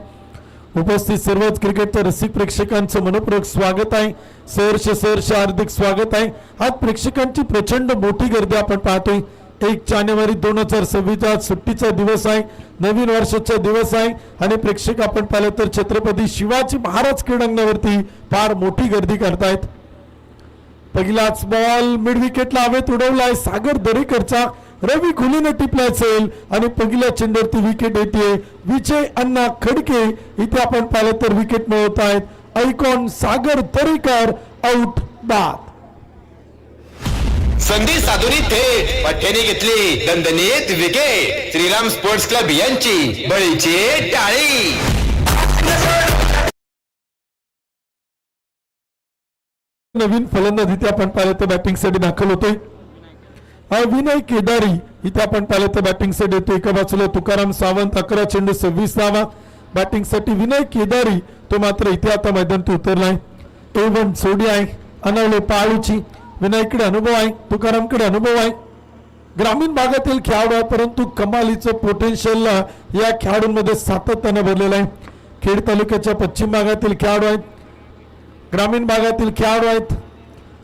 उपस्थित सर्वच क्रिकेटच्या रसिक प्रेक्षकांचं मनपूर्वक स्वागत आहे. सहर्ष हार्दिक स्वागत आहे. आज प्रेक्षकांची प्रचंड मोठी गर्दी आपण पाहतोय. 1 जानेवारी 2026 सुट्टीचा दिवस आहे, नवीन वर्षाचा दिवस आहे आणि प्रेक्षक आपण पाहिलं तर छत्रपती शिवाजी महाराज क्रीडांगणावरती फार मोठी गर्दी करतायत. पहिलाच बॉल मिड विकेटला हवेत उडवलाय सागर दरेकरचा. रवी खुलीने टिपला असेल आणि पहिल्या चेंडूवरती विकेट येते. विजय अण्णा खडके इथे आपण पाहिलं तर विकेट मिळवत आहेत. आयकॉन सागर दरेकर आउट बाद. संधी साधुरी थेट पठ्ठ्याने घेतली दणदणीत विकेट. श्रीराम स्पोर्ट्स क्लब यांची बळीची टाळी. नवीन फलंदाज इथे आपण पाहिलं तर बॅटिंग साठी दाखल होतोय. विनय केदारी इथे आपण पाहिलं तर बॅटिंग साठी येतो. एका बाजूला तुकाराम सावंत 11 चेंडू 26 धावा. बॅटिंग साठी विनय केदारी तो मात्र इथे आता मैदानात उतरलाय. A1 जोडी आहे अनवळे पाळूची. विनयकडे अनुभव आहे, तुकारामकडे अनुभव आहे. ग्रामीण भागातील खेळाडू आहे परंतु कमालीचं पोटेन्शियल या खेळाडूंमध्ये सातत्याने भरलेलं आहे. खेड तालुक्याच्या पश्चिम भागातील खेळाडू आहेत, ग्रामीण भागातील खेळाडू आहेत.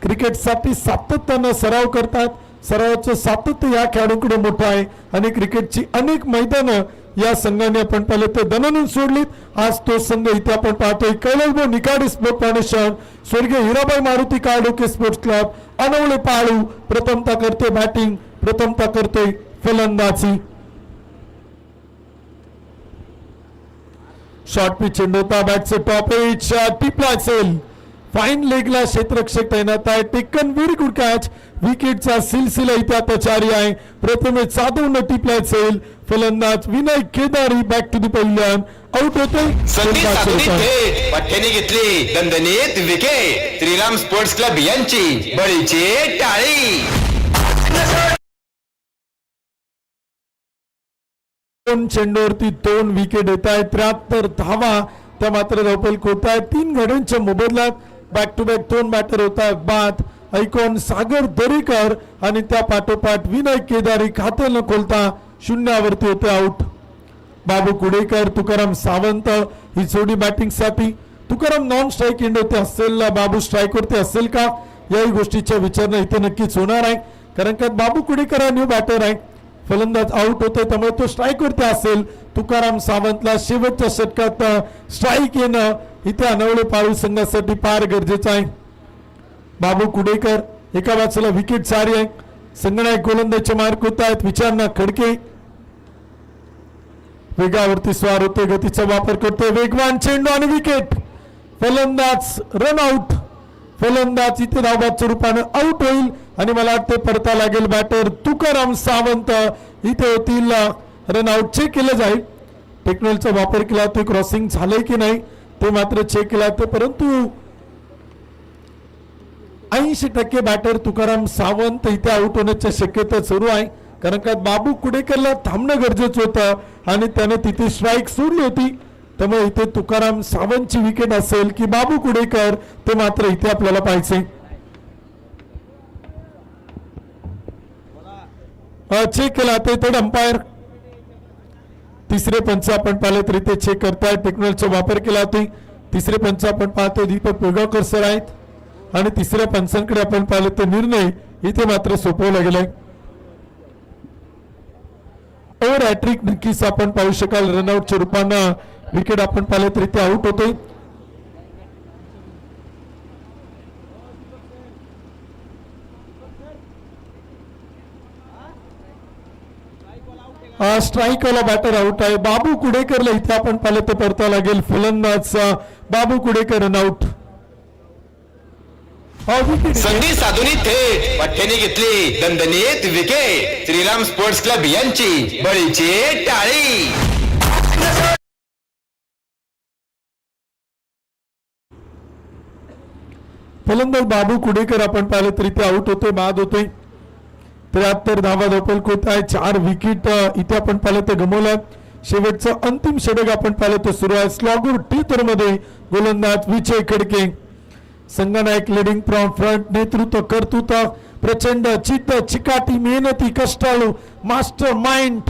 क्रिकेटसाठी सातत्याने सराव करतात. सरावाचं सातत्य या खेळाडूंकडे मोठं आहे आणि क्रिकेटची अनेक मैदानं या संघाने आपण पाहिलं तर दणदणून सोडलीत. आज तो संघ इथे आपण पाहतोय. कैलास भाऊ निकाडे स्पोर्ट फाउंडेशन, स्वर्गीय हिराबाई मारुती काळोखे स्पोर्ट्स क्लब अनवळे पाळू प्रथमतः करतोय बॅटिंग, प्रथमतः करतोय फलंदाजी. शॉर्ट पिच चेंडू होता बॅटचं टॉप एज टिपला असेल फाईन लेगला क्षेत्ररक्षक तैनात आहे टेकन व्हेरी गुड कॅच विकेटचा सिलसिला इथे आता जारी आहे प्रथमेश जाधवनं टिपला असेल फलंदाज Vinay Kedari back to the pavilion out होते संधी साधून थेट पठ्ठ्याने घेतली दणदणीत विकेट श्रीराम स्पोर्ट्स क्लब यांची बळीची टाळी. दोन चेंडूवरती 2 विकेट येत आहेत 73 धावा त्या मात्र धावपल होत आहेत 3 गड्यांच्या मोबदल्यात बॅक टू बॅक 2 बॅटर होत आहेत बाद ऐकॉन सागर दरेकर आणि त्या पाठोपाठ विनय केदारी खाते न खोलता शून्यावरती होते आउट. बाबू कुडेकर तुकाराम सावंत ही जोडी बॅटिंग साठी तुकाराम नॉन स्ट्राईक एंड होते असेल बाबू स्ट्राईक वरती असेल का याही गोष्टीचा विचार इथे नक्कीच होणार आहे कारण का बाबू कुडेकर हा न्यू बॅटर आहे फलंदाज आउट होतोय त्यामुळे तो स्ट्राईक वरती असेल तुकाराम सावंतला शेवटच्या षटकात स्ट्राईक येणं इथे अनवळे पाळू संघासाठी फार गरजेचं आहे. बाबू कुडेकर एका बाजूला विकेट सारी आहे संगणक गोलंदाजचे मार्क होत आहेत विचारणा खडके वेगावरती स्वार होते गतीचा वापर करतोय वेगवान चेंडू आणि विकेट फलंदाज रन आउट फलंदाज इथे धावबादच्या रूपाने आउट होईल आणि मला वाटते परता लागेल बॅटर तुकाराम सावंत इथे होतील रन आउट चेक केलं जाईल टेक्नॉलॉजीचा वापर केला ते क्रॉसिंग झालंय की नाही ते मात्र चेक केला ते परंतु 80% बॅटर तुकाराम सावंत इथे आउट होण्याच्या शक्यता सुरू आहे कारण का बाबू कुडेकरला थांबणं गरजेचं होतं आणि त्याने तिथे स्ट्राईक सोडली होती त्यामुळे इथे तुकाराम सावंतची विकेट असेल की बाबू कुडेकर ते मात्र इथे आपल्याला पाहिजे. चेक केला ते थर्ड अंपायर तिसरे पंच आपण पाहिले तरी ते चेक करतायत टेक्नॉलॉजीचा वापर केला होती तिसरे पंच आपण पाहतो दीपक पेगावकर सर आहेत आणि तिसऱ्या पंचांकडे आपण पाहिले ते निर्णय इथे मात्र सोपवला गेलाय. ओव्हर हॅट्रिक नक्कीच आपण पाहू शकाल रनआउटच्या रूपानं विकेट आपण पाहिले तरी ते आउट होते. स्ट्राईक वाला बॅटर आउट आहे बाबू कुडेकरला इथे आपण पाहिलं तर परता लागेल फलंदाज बाबू कुडेकर रन आउट. संधी साधून थेट पठ्ठ्याने घेतली दणदणीत विकेट श्रीराम स्पोर्ट्स क्लब यांची बळीची टाळी. फलंदाज बाबू कुडेकर आपण पाहिलं तरी ते आउट होते बाद होते 73 धावा धावपल होत आहे 4 विकेट इथे आपण पाहिलं तर गमवलं शेवटचं अंतिम षटक आपण पाहिलं तर सुरू आहे स्लॉगर टी मध्ये गोलंदाज विजय खडके संघनायक लिडिंग फ्रॉम फ्रंट नेतृत्व कर्तृत्व प्रचंड चित्त चिकाटी मेहनती कष्टाळू मास्टर माइंड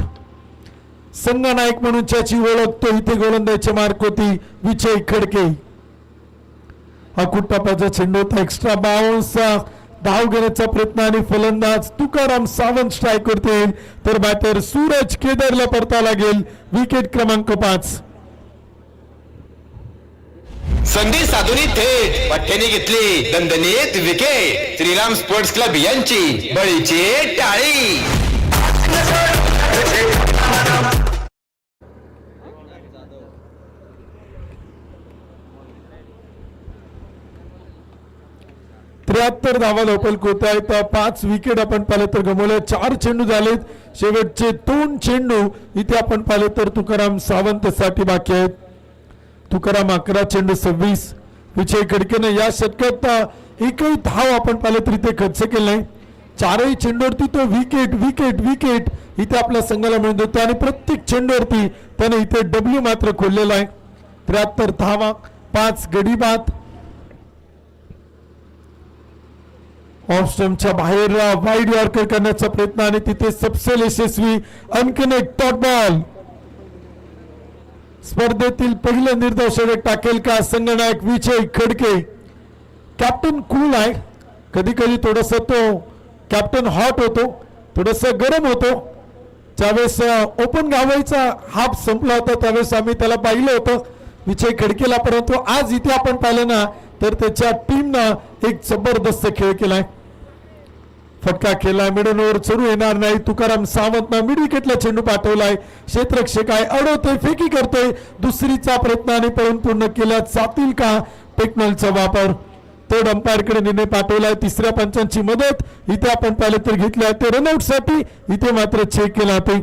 संघनायक म्हणून त्याची ओळख तो इथे गोलंदाजचे मार्क होती विजय खडके. हा कुट्टापाचा चेंडू होता एक्स्ट्रा बाउन्स धाव घेण्याचा प्रयत्न आणि फलंदाज तुकाराम सावंत स्ट्राईक करतील तर बॅटर सूरज केदारला परता लागेल विकेट क्रमांक 5. संधी साधून थेट पठ्ठ्याने घेतली दणदणीत विकेट श्रीराम स्पोर्ट्स क्लब यांची बळीची टाळी. 73 धावा धावपल होत आहेत 5 विकेट आपण पाहिले तर गमवले 4 चेंडू झालेत शेवटचे 2 चेंडू इथे आपण पाहिले तर तुकाराम सावंत साठी बाकी आहेत. तुकाराम 11 चेंडू 26 विजय खडकेने या षटकात एकही धाव आपण पाहिले तरी ते खर्च केले नाही 4ही चेंडूवरती तो विकेट विकेट विकेट इथे आपल्या संघाला मिळून देतो आणि प्रत्येक चेंडूवरती त्याने इथे डब्ल्यू मात्र खोललेला आहे. 73 धावा 5 गडी बाद. ऑफ स्टंपच्या बाहेर वाईड यॉर्कर करण्याचा प्रयत्न आणि तिथे सबसेल यशस्वी अनकनेक्ट डॉट बॉल. स्पर्धेतील पहिलं निर्धाव षटक टाकेल का संघनायक विजय खडके. कॅप्टन कूल आहे कधी कधी थोडस तो कॅप्टन हॉट होतो थोडस गरम होतो. ज्यावेळेस ओपन गावाईचा हाफ संपला होता त्यावेळेस आम्ही त्याला पाहिलं होतं विजय खडकेला परंतु आज इथे आपण पाहिलं ना तर त्याच्या टीमनं एक जबरदस्त खेळ केलाय. फटका केलाय, मिडन ओव्हर सुरू येणार नाही. तुकाराम सावंत मिड विकेटला चेंडू पाठवलाय. क्षेत्ररक्षक आहे, अडवतोय, फेकी करतोय. दुसरीचा प्रयत्न आणि पळून पूर्ण केला जातील का? टेक्नॉलचा वापर थर्ड अंपायर कडे निर्णय पाठवलाय. तिसऱ्या पंचांची मदत इथे आपण पाहिलं तर घेतली आहे. ते रनआउट साठी इथे मात्र चेक केला ते.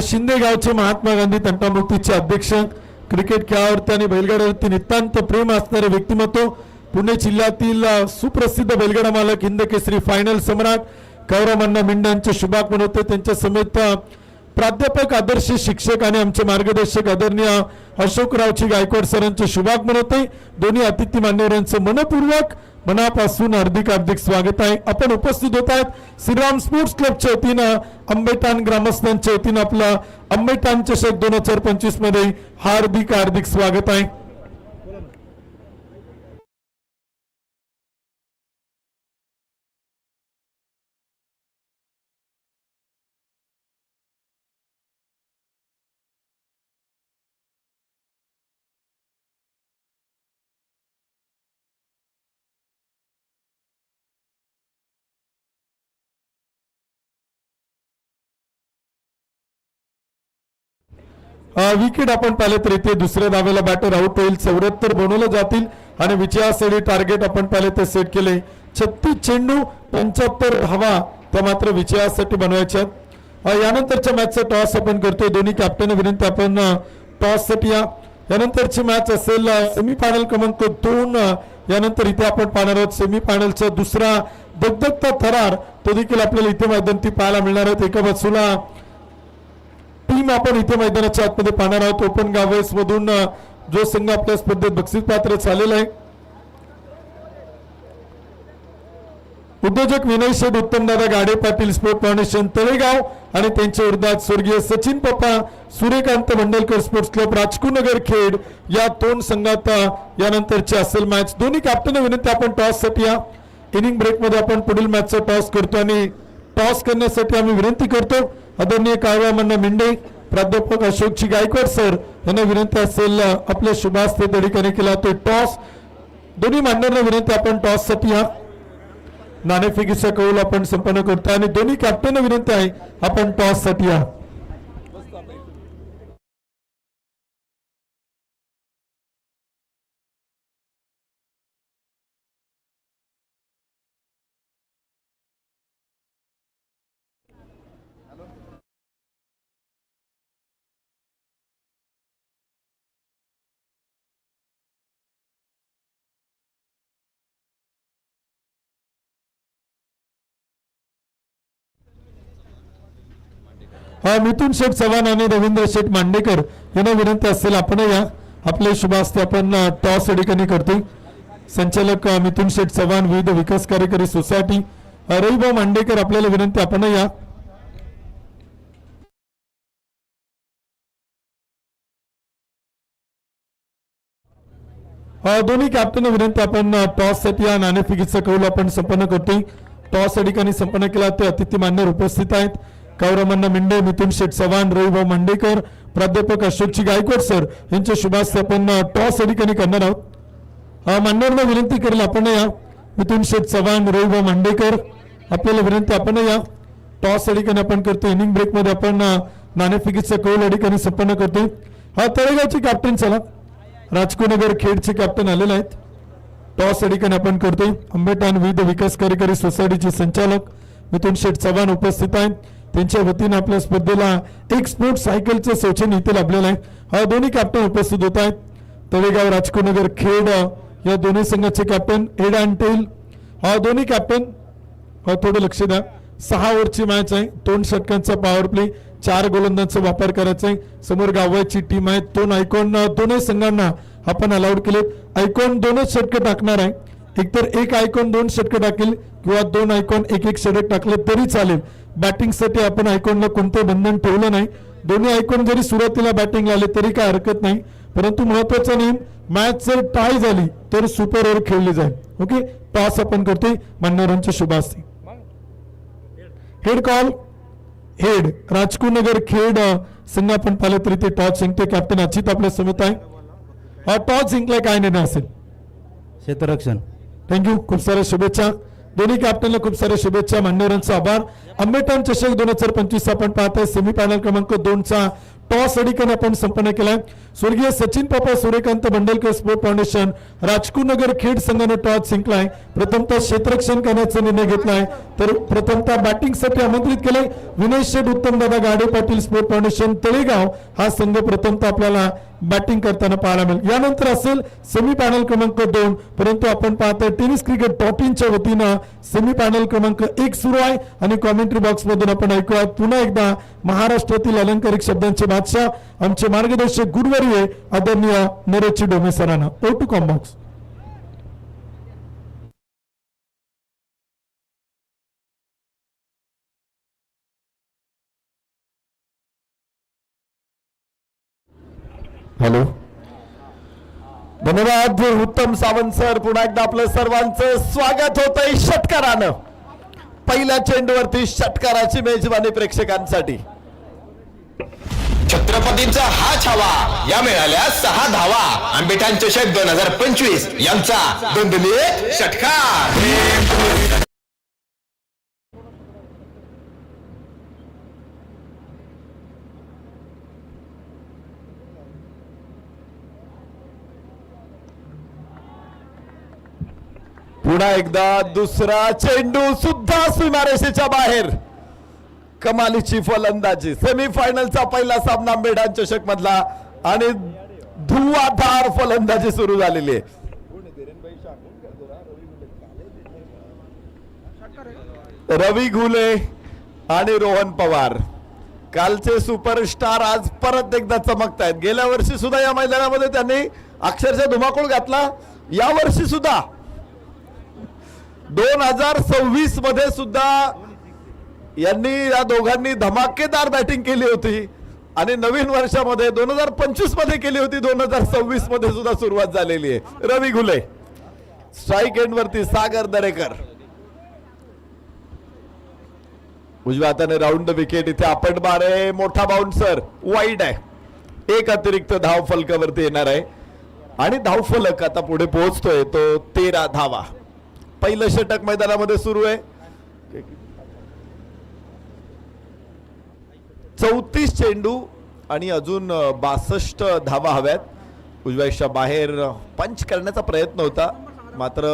शिंदे गावचे महात्मा गांधी तंटामुक्तीचे अध्यक्ष, क्रिकेट खेळावरती आणि बैलगाड्यावरती नितांत प्रेम असणारे व्यक्तिमत्व, पुणे जिल्ह्यातील सुप्रसिद्ध बैलगाडा मालक, हिंद केसरी फायनल सम्राट गौरव मिंडांचे शुभागमन होते. त्यांच्या समेत प्राध्यापक, आदर्श शिक्षक आणि आमचे मार्गदर्शक आदरणीय अशोकरावची गायकवाड सरांचे शुभागमन होते. दोन्ही अतिथी मान्यवरांचं मनपूर्वक मनापासून हार्दिक हार्दिक स्वागत आहे. आपण उपस्थित होत आहेत श्रीराम स्पोर्ट्स क्लबच्या वतीनं, आंबेठाण ग्रामस्थांच्या वतीनं आपला आंबेठाण चषक 2025 मध्ये हार्दिक हार्दिक स्वागत आहे. विकेट आपण पाहिलं तर इथे दुसऱ्या धावेला बॅटर आउट होईल. 74 बनवले जातील आणि विजयासाठी टार्गेट आपण पाहिलं तर सेट केले. 36 चेंडू 75 धावा त्या मात्र विजयासाठी बनवायच्या. यानंतरच्या मॅचचा टॉस आपण करतोय. दोन्ही कॅप्टन विनंती आपण टॉस साठी या. यानंतरची मॅच असेल सेमीफायनल क्रमांक 2. यानंतर इथे आपण पाहणार आहोत सेमीफायनलचा दुसरा दगदगता थरार, तो देखील आपल्याला इथे मैदानी पाहायला मिळणार आहे. एका बाजूला टीम आपण इथे मैदानाच्या आतमध्ये पाहणार आहोत. ओपन गावेस मधून जो संघ आपल्या स्पर्धेत बक्षीस पात्र झालेला आहे, उद्योजक विनय शेठ, उत्तमदादा गाडे पाटील, स्पोर्ट फाउंडेशन तळेगाव आणि त्यांच्या विरोधात स्वर्गीय सचिन पप्पा, सूर्यकांत मंडलकर स्पोर्ट्स क्लब राजकुनगर खेड, या 2 संघात यानंतरची असेल मॅच. दोन्ही कॅप्टन विनंती आपण टॉस साठी या. इनिंग ब्रेक मध्ये आपण पुढील मॅचचा टॉस करतो आणि टॉस करण्यासाठी आम्ही विनंती करतो आदरणीय काळवामण्णा मिंडे, प्राध्यापक अशोकची गायकवाड सर यांना विनंती असेल आपल्या शुभास्ते त्या ठिकाणी केला तो टॉस. दोन्ही मान्यवरांना विनंती आपण टॉस साठी या. नाणेफेकीचा कौल आपण संपन्न करतो आणि दोन्ही कॅप्टन विनंती आहे आपण टॉस साठी या. मिथुन शेठ चव्हाण आणि रवींद्र शेठ मांडेकर यांना विनंती असेल आपण या. आपले शुभ हस्ते आपण टॉस या ठिकाणी करतो. संचालक मिथुन शेठ चव्हाण, विविध विकास कार्यकारी सोसायटी, रविभाऊ मांडेकर आपल्याला विनंती आपण या. दोन्ही कॅप्टन विनंती आपण टॉस साठी या. नाणेफेकीचा कौल आपण संपन्न करतो. टॉस या ठिकाणी संपन्न केला ते अतिथी मान्यवर उपस्थित आहेत. गौरवमण्णा मिंडे, मिथुन शेठ चव्हाण, रविभाऊ मांडेकर, प्राध्यापक अशोकची गायकवाड सर यांच्या शुभास्ते आपण टॉस या ठिकाणी करणार आहोत. मान्यवरांना विनंती करेल आपण या. मिथुन शेठ चव्हाण, रविभाऊ मांडेकर आपल्याला विनंती आपण या. टॉस या ठिकाणी आपण करतो. इनिंग ब्रेक मध्ये आपण नाणेफेकीचा कौल या ठिकाणी संपन्न करतो. तळेगावचे कॅप्टन चला, राजकुनगर खेडचे कॅप्टन आलेले आहेत. टॉस या ठिकाणी आपण करतोय. आंबेठाण विविध विकास कार्यकारी सोसायटीचे संचालक मिथुन शेठ चव्हाण उपस्थित आहेत. त्यांच्या वतीने आपल्या स्पर्धेला एक स्पोर्ट सायकलचे सौजन्य इथे लाभलेलं आहे. दोन्ही कॅप्टन उपस्थित होत आहेत. तळेगाव, राजकुनगर खेड या दोन्ही संघाचे कॅप्टन हेड अँड टेल. दोन्ही कॅप्टन थोडं लक्ष द्या. 6 ओव्हरची मॅच आहे. 2 षटकांचा पॉवर प्ले, 4 गोलंदाजांचा वापर करायचा आहे. समोर गावाची टीम आहे. 2 आयकॉन दोन्ही संघांना आपण अलाउड केले. आयकॉन 2च षटक टाकणार आहे. एकतर एक आयकॉन 2 षटक टाकेल किंवा 2 आयकॉन एक षटक टाकले तरी चालेल. बॅटिंग साठी आपण आयकॉनला कोणतं बंधन ठेवलं नाही. दोन्ही आयकॉन जरी सुरुवातीला बॅटिंगला आले तरी काय हरकत नाही. परंतु महत्वाचा नियम, मॅच जर टाय झाली तर सुपर ओव्हर खेळली जाईल. ओके, टॉस आपण करतोय. मान्यवरांच्या शुभ हस्ते. हेड कॉल, हेड राजकुनगर खेड संघ आपण पाहिलं तरी ते टॉस जिंकते. कॅप्टन अचित आपल्या समेत आहे. टॉस जिंकलाय, काय निर्णय असेल? क्षेत्ररक्षण. थँक्यू. खूप साऱ्या शुभेच्छा. दोन्ही कॅप्टनला खूप साऱ्या शुभेच्छा. मान्यवरांचा आभार. आंबेटान चषक 2025 आपण पाहताय सेमीफायनल क्रमांक 2चा टॉस अडीकन आपण संपन्न केलाय. स्वर्गीय सचिन पापा सूर्यकांत बंडलकर स्पोर्ट फाउंडेशन राजकुनगर खेड संघाने टॉस जिंकलाय. प्रथमतः क्षेत्ररक्षण करण्याचा निर्णय घेतलाय तर प्रथमतः बॅटिंगसाठी आमंत्रित केले विनय शेठ उत्तम दादा गाडे पाटील स्पोर्ट फाउंडेशन तळेगाव हा संघ प्रथमतः आपल्याला बॅटिंग करताना पाहायला मिळेल. यानंतर असेल सेमीफायनल क्रमांक 2. परंतु आपण पाहतोय टेनिस क्रिकेट .in वतीनं सेमीफायनल क्रमांक 1 सुरू आहे आणि कॉमेंट्री बॉक्स मधून आपण ऐकूया पुन्हा एकदा महाराष्ट्रातील अलंकारिक शब्दांचे बादशाह आमचे मार्गदर्शक गुरुवर्य आदरणीय नरेशजी डोमे सरांना. ओ टू कॉम बॉक्स. हॅलो. धन्यवाद उत्तम सावंत सर. पुन्हा एकदा आपलं सर्वांचं स्वागत होतंय षटकारानं. पहिल्या चेंडूवरती षटकाराची मेजबानी प्रेक्षकांसाठी. छत्रपतींचा हा छावा या मिळाल्या 6 धावा. आंबेठाण चषक 2025 यांचा दणदणीत षटकार. पुन्हा एकदा दुसरा चेंडू सुद्धा सीमारेषेच्या बाहेर. कमालीची फलंदाजी. सेमीफायनलचा पहिला सामना आंबेठाण चषक मधला आणि धुवाधार फलंदाजी सुरू झालेली आहे. रवी घुले आणि रोहन पवार कालचे सुपरस्टार आज परत एकदा चमकतायत. गेल्या वर्षी सुद्धा या मैदानामध्ये त्यांनी अक्षरशः धुमाकूळ घातला. या वर्षी सुद्धा 2026 मध्ये सुद्धा यांनी या दोघांनी धमाकेदार बॅटिंग केली होती आणि नवीन वर्षामध्ये 2025 मध्ये केली होती. 2026 मध्ये सुद्धा सुरुवात झालेली आहे. रवी घुले स्ट्राईक एंड वरती. सागर दरेकर उजव्या हाताने राऊंड विकेट. इथे आपण मारे मोठा बाउन्सर वाईड आहे. एक अतिरिक्त धाव फलकावरती येणार आहे आणि धावफलक आता पुढे पोहोचतोय तो 13 धावा. पहिलं षटक मैदानामध्ये सुरू आहे. 34 चेंडू आणि अजून 62 धावा हव्यात. उजव्याच्या बाहेर पंच करण्याचा प्रयत्न होता मात्र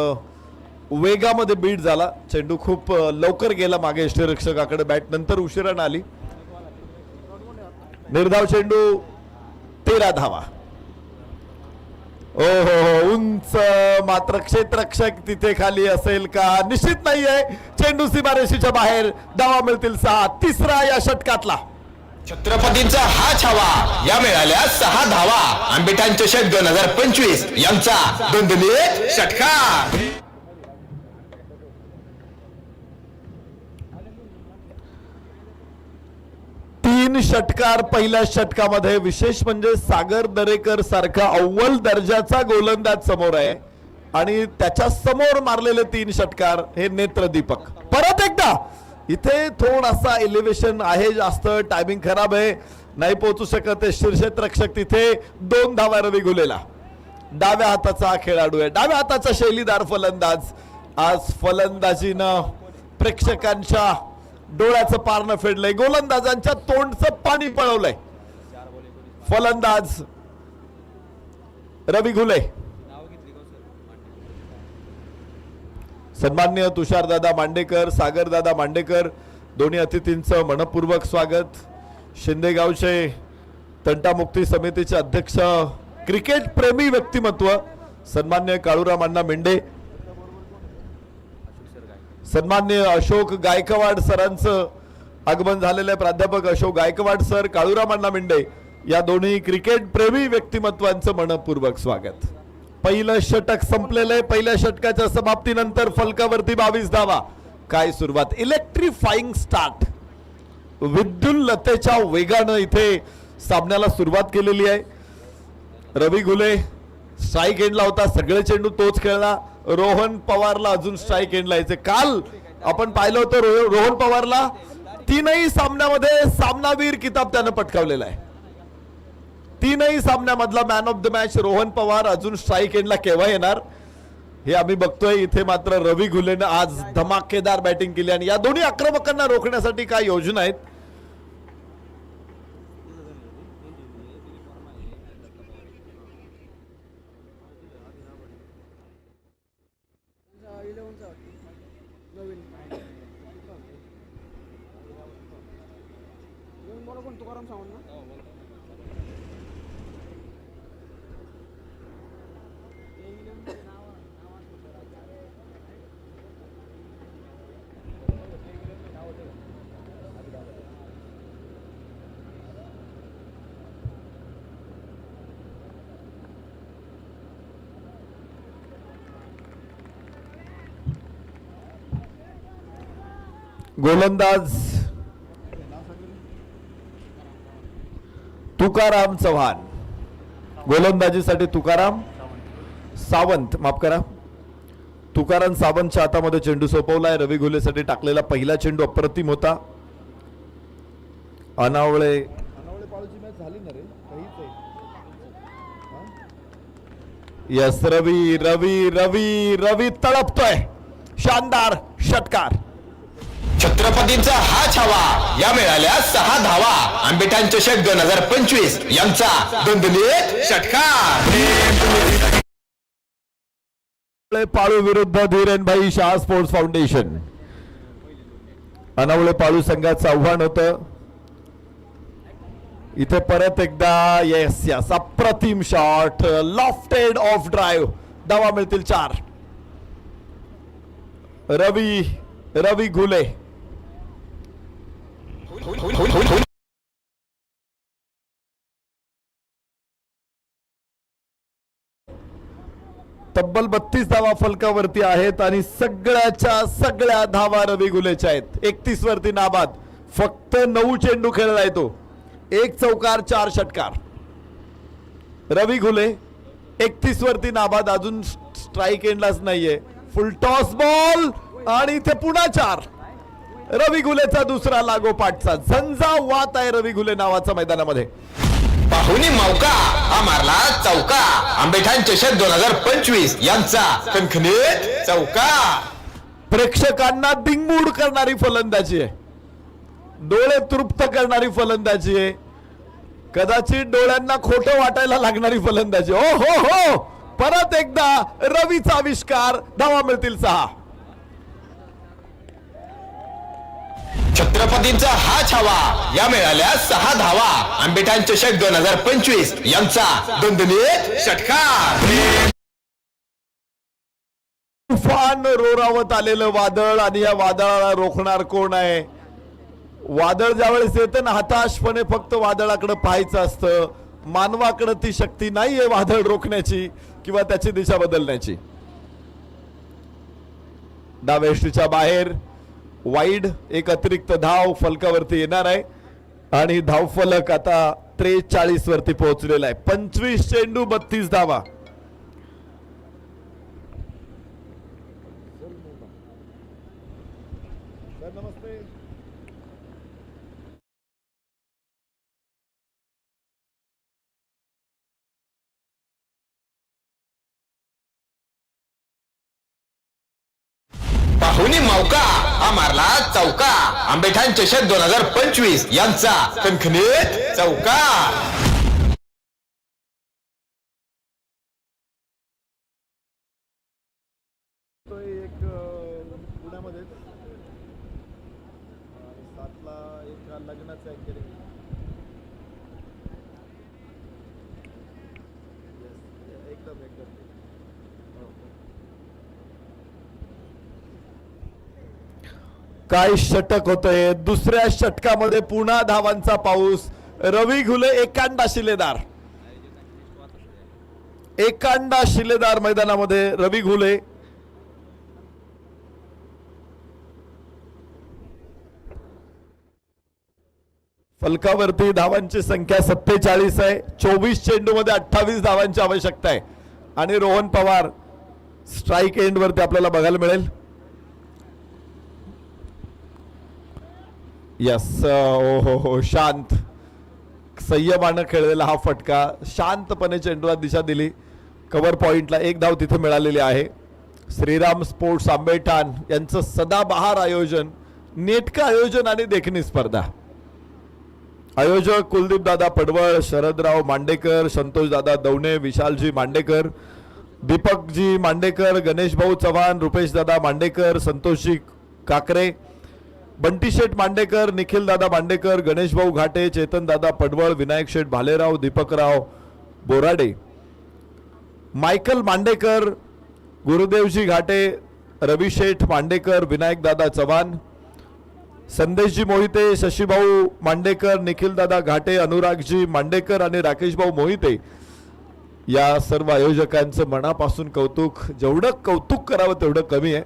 वेगामध्ये बीट झाला. चेंडू खूप लवकर गेला मागे यष्टीरक्षकाकडे. बॅट नंतर उशिरानं आली. निर्धाव चेंडू 13 धावा. ओ हो उंच मात्र क्षेत्ररक्षक तिथे खाली असेल का निश्चित नाहीये. चेंडू सीमारेषेच्या बाहेर. धावा मिळतील 6. तिसरा या षटकातला. छत्रपतींचा हा छावा या मिळाल्या 6 धावा. आंबेठाण चषक 2025 यांचा दणदणीत षटकार. तीन षटकार पहिल्या षटकामध्ये. विशेष म्हणजे सागर दरेकर सारखा अव्वल दर्जाचा गोलंदाज समोर आहे आणि त्याच्या समोर मारलेले 3 षटकार हे नेत्रदीपक. परत एकदा इथे थोडासा एलिव्हेशन आहे जास्त. टायमिंग खराब आहे. नाही पोहोचू शकत. शीर्षक्षक तिथे 2 धावा रवी घुलेला. डाव्या हाताचा खेळाडू आहे. डाव्या हाताचा शैलीदार फलंदाज. आज फलंदाजीनं प्रेक्षकांच्या डोळ्याचं पारणं फेडलंय. गोलंदाजांच्या तोंडचं पाणी पळवलंय. फलंदाज रवी घुले. सन्माननीय तुषारदादा मांडेकर, सागरदादा मांडेकर दोन्ही अतिथींचं मनपूर्वक स्वागत. शिंदेगावचे तंटामुक्ती समितीचे अध्यक्ष, क्रिकेट प्रेमी व्यक्तिमत्व सन्माननीय काळूराम अण्णा मेंढे, सन्माननीय अशोक गायकवाड सरांचं आगमन झालेलं आहे. प्राध्यापक अशोक गायकवाड सर, काळूराम अण्णा मेंढे या दोन्ही क्रिकेट प्रेमी व्यक्तिमत्वांचं मनपूर्वक स्वागत. पहिलं षटक संपलेलं आहे. पहिल्या षटकाच्या समाप्तीनंतर फलकावरती 22 धावा. काय सुरुवात. इलेक्ट्रिफाईंग स्टार्ट. विद्युल्लतेच्या वेगानं इथे सामन्याला सुरुवात केलेली आहे. रवी घुले स्ट्राईक एंडला होता. सगळे चेंडू तोच खेळला. रोहन पवारला अजून स्ट्राईक एंडला यायचे. काल आपण पाहिलं होतं रोहन पवारला 3ही सामन्यामध्ये सामनावीर किताब त्यानं पटकावलेला आहे. 3ही सामन्यामधला man of the match Rohan Pawar. अजून स्ट्राईक एंडला केव्हा येणार हे आम्ही बघतोय. इथे मात्र रवी घुलेनं आज धमाकेदार बॅटिंग केली आणि या दोन्ही आक्रमकांना रोखण्यासाठी काय योजना आहेत. गोलंदाज तुकाराम चव्हाण, गोलंदाजीसाठी तुकाराम सावंत, माफ करा, तुकाराम सावंतच्या हातामध्ये चेंडू सोपवलाय. रवी घुलेसाठी टाकलेला पहिला चेंडू अप्रतिम होता. अनावळे मॅच झाली ना रे, यस, रवी रवी रवी रवी तळपतोय. शानदार षटकार. छत्रपतींचा हा छावा, या मिळाल्या 6 धावा. आंबेठाण चषक 2025 यांचा दणदणीत षटकार. पाळू विरुद्ध धीरेनभाई शाह स्पोर्ट्स फाउंडेशन. अनावळे पाळू संघाचं आव्हान होतं. इथे परत एकदा येस यस, अप्रतिम शॉट, लॉफ्टेड ऑफ ड्राईव्ह. धावा मिळतील 4. रवी घुले तब्बल 32 धावा फलकावरती आहेत आणि सगळ्याच्या सगळ्या धावा रवी घुलेच्या आहेत. 31 वरती नाबाद. फक्त 9 चेंडू खेळलाय तो. 1 चौकार 4 षटकार. रवी घुले 31 वरती नाबाद. अजून स्ट्राईक एंडलाच नाहीये. फुल टॉस बॉल आणि इथे पुन्हा 4. रवी घुलेचा दुसरा लागोपाठचा झंझावात आहे रवी घुले नावाचा मैदानामध्ये. पाहुणी मौका हा मारला चौका. आंबेठाण चषक 2025 यांचा खणखणीत चौका. प्रेक्षकांना दिंगूड करणारी फलंदाजी आहे. डोळे तृप्त करणारी फलंदाजी आहे. कदाचित डोळ्यांना खोटं वाटायला लागणारी फलंदाजी. ओ हो हो, परत एकदा रवीचा आविष्कार. धावा मिळतील 6. छत्रपतींचा हा छावा, या मिळाल्या 6 धावा. आंबेठाण चषक 2025 यांचा दणदणीत षटकार. तुफान रोरावत आलेलं वादळ आणि या वादळाला रोखणार कोण आहे. वादळ ज्यावेळेस येतं ना, हताशपणे फक्त वादळाकडे पाहायचं असतं. मानवाकडे ती शक्ती नाहीये वादळ रोखण्याची किंवा त्याची दिशा बदलण्याची. डाव्याष्टीच्या बाहेर वाईड. एक अतिरिक्त धाव फलकावरती येणार आहे आणि धाव फलक आता 43 वरती पोहोचलेला आहे. 25 चेंडू 32 धावा. नमस्ते. पाहुणी मौका हा मारला चौका. आंबेठाण चषक 2025 यांचा खणखणीत चौका. एक पुण्यामध्ये 7ला एक लग्नाचं ऍक्टिव्हिटी. एकदम काय षटक होतंय. दुसऱ्या षटकामध्ये पुन्हा धावांचा पाऊस. रवी घुले एकांडा शिलेदार. एकांडा शिलेदार मैदानामध्ये रवी घुले. फलकावरती धावांची संख्या 47 आहे. 24 चेंडू मध्ये 28 धावांची आवश्यकता आहे आणि रोहन पवार स्ट्राईक एंड वरती आपल्याला बघायला मिळेल. यस, ओ हो हो, शांत संयमानं खेळलेला हा फटका. शांतपणे चेंडूला दिशा दिली. कव्हर पॉइंटला 1 धाव तिथे मिळालेली आहे. श्रीराम स्पोर्ट्स आंबेठाण यांचं सदाबहार आयोजन, नेटकं आयोजन आणि देखणी स्पर्धा. आयोजक कुलदीप दादा पडवळ, शरदराव मांडेकर, संतोष दादा दवणे, विशालजी मांडेकर, दीपकजी मांडेकर, गणेश भाऊ चव्हाण, रुपेश दादा मांडेकर, संतोषजी काकरे, बंटी शेठ मांडेकर, निखिल दादा मांडेकर, गणेश भाऊ घाटे, चेतन दादा पडवळ, विनायक शेठ भालेराव, दीपकराव बोराडे, मायकल मांडेकर, गुरुदेवजी घाटे, रवी शेठ मांडेकर, विनायक दादा चव्हाण, संदेशजी मोहिते, शशीभाऊ मांडेकर, निखिल दादा घाटे, अनुरागजी मांडेकर आणि राकेश भाऊ मोहिते या सर्व आयोजकांचं मनापासून कौतुक. जेवढं कौतुक करावं तेवढं कमी आहे.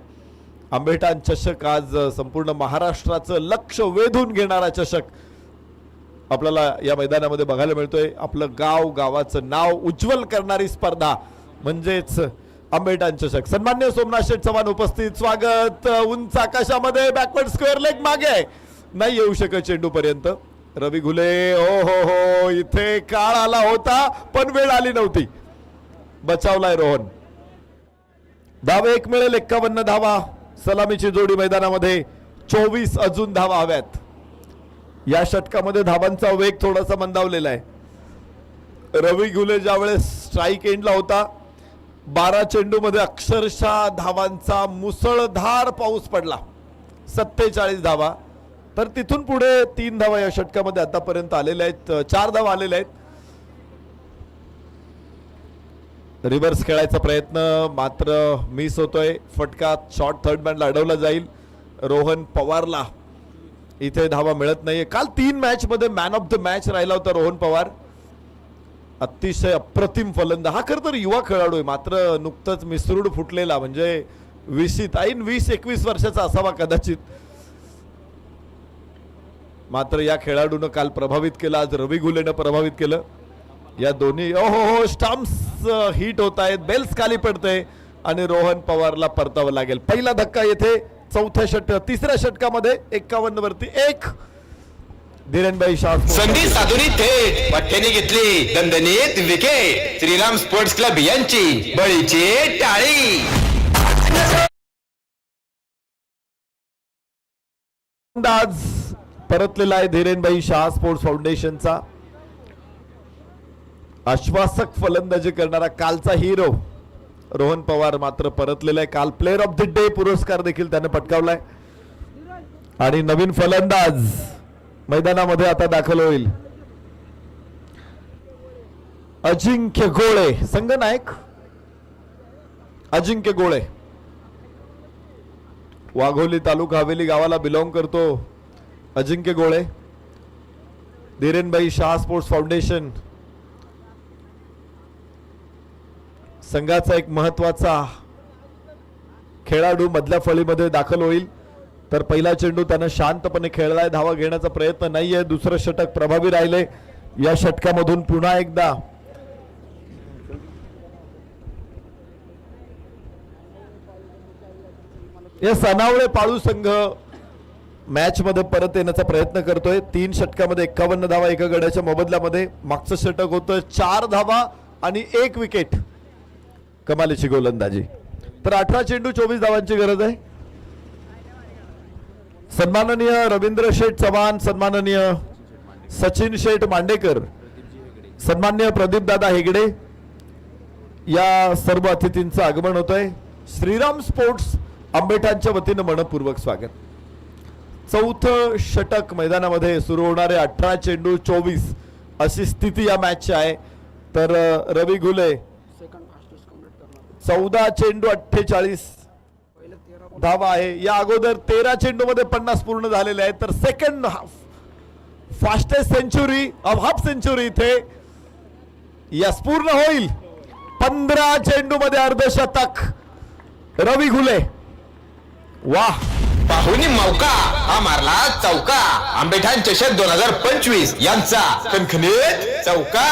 आंबेठाण चषक आज संपूर्ण महाराष्ट्राचं लक्ष वेधून घेणारा चषक आपल्याला या मैदानामध्ये बघायला मिळतोय. आपलं गाव, गावाचं नाव उज्ज्वल करणारी स्पर्धा म्हणजेच आंबेठाण चषक. सन्मान्य सोमनाथ शेठ चव्हाण उपस्थित. स्वागत. उंच आकाशामध्ये बॅकवर्ड स्क्वेअर लेग मागे नाही येऊ शकत चेंडू पर्यंत. रवी घुले, हो हो हो, इथे काळ आला होता पण वेळ आली नव्हती. बचावलाय रोहन. धावा एक मिळेल. 51 धावा. सलामीची जोडी मैदानामध्ये. 24 अजून धावा हव्यात. या षटकामध्ये धावांचा वेग थोडासा मंदावलेला आहे. रवी घुले ज्यावेळेस स्ट्राईक एंडला होता 12 चेंडू मध्ये अक्षरशः धावांचा मुसळधार पाऊस पडला. 47 धावा. तर तिथून पुढे 3 धावा या षटकामध्ये आतापर्यंत आलेल्या आहेत. 4 धावा आलेल्या आहेत. रिव्हर्स खेळायचा प्रयत्न मात्र मिस होतोय. फटका शॉर्ट थर्ड मॅनला अडवला जाईल. रोहन पवारला इथे धावा मिळत नाहीये. काल 3 मॅच मध्ये मॅन ऑफ द मॅच राहिला होता रोहन पवार. अतिशय अप्रतिम फलंदाज. हा खरं तर युवा खेळाडू आहे मात्र नुकतंच मिसरूड फुटलेला, म्हणजे 20-21 वर्षाचा असावा कदाचित. मात्र या खेळाडूनं काल प्रभावित केलं. आज रवी घुलेनं प्रभावित केलं. या दोन्ही हो स्टंप्स हिट होत आहेत. बेल्स खाली पडते आणि रोहन पवारला परतावं लागेल. पहिला धक्का येथे तिसऱ्या षटकामध्ये 51 वरती 1. धीरेनभाई शाह संधी साधुनी थेट पठ्ठेने घेतली दणदणीत विकेट. श्रीराम स्पोर्ट्स क्लब यांची बळीची टाळी. अंदाज परतलेला आहे धीरेनभाई शाह स्पोर्ट्स फाउंडेशनचा. आश्वासक फलंदाजी करणारा कालचा हिरो रोहन पवार मात्र परतलेला आहे. काल प्लेअर ऑफ द डे पुरस्कार देखील त्याने पटकावलाय. आणि नवीन फलंदाज मैदानामध्ये आता दाखल होईल. अजिंक्य गोळे, संघनायक अजिंक्य गोळे. वाघोली तालुका हवेली गावाला बिलॉंग करतो अजिंक्य गोळे. धीरेनभाई शाह स्पोर्ट्स फाउंडेशन संघाचा एक महत्वाचा खेळाडू मधल्या फळीमध्ये दाखल होईल. तर पहिला चेंडू त्यानं शांतपणे खेळलाय. धावा घेण्याचा प्रयत्न नाहीये. दुसरं षटक प्रभावी राहिले. या षटकामधून पुन्हा एकदा या सनावळे पाळू संघ मॅच मध्ये परत येण्याचा प्रयत्न करतोय. 3 षटकामध्ये 51 धावा एका गड्याच्या मोबदल्यामध्ये. मागचं षटक होतं 4 धावा आणि 1 विकेट. कमालीची गोलंदाजी. तर 18 चेंडू 24 धावांची गरज आहे. सन्माननीय रवींद्र शेठ चव्हाण, सन्माननीय सचिन शेठ मांडेकर, सन्मान्य प्रदीप दादा हेगडे या सर्व अतिथींचं आगमन होतंय. श्रीराम स्पोर्ट्स आंबेठाणच्या वतीनं मनपूर्वक स्वागत. 4थं षटक मैदानामध्ये सुरू होणारे. 18 चेंडू 24 अशी स्थिती या मॅचची आहे. तर रवी घुले 14 चेंडू 48 धावा आहे. या अगोदर 13 चेंडू मध्ये 50 पूर्ण झालेले आहेत. तर second fastest century half century इथे यस पूर्ण होईल. 15 चेंडू मध्ये अर्धशतक रवी घुले. वाह, पाहुणी मौका हा मारला चौका. आंबेठाण चषक 2025 यांचा खणखणीत चौका.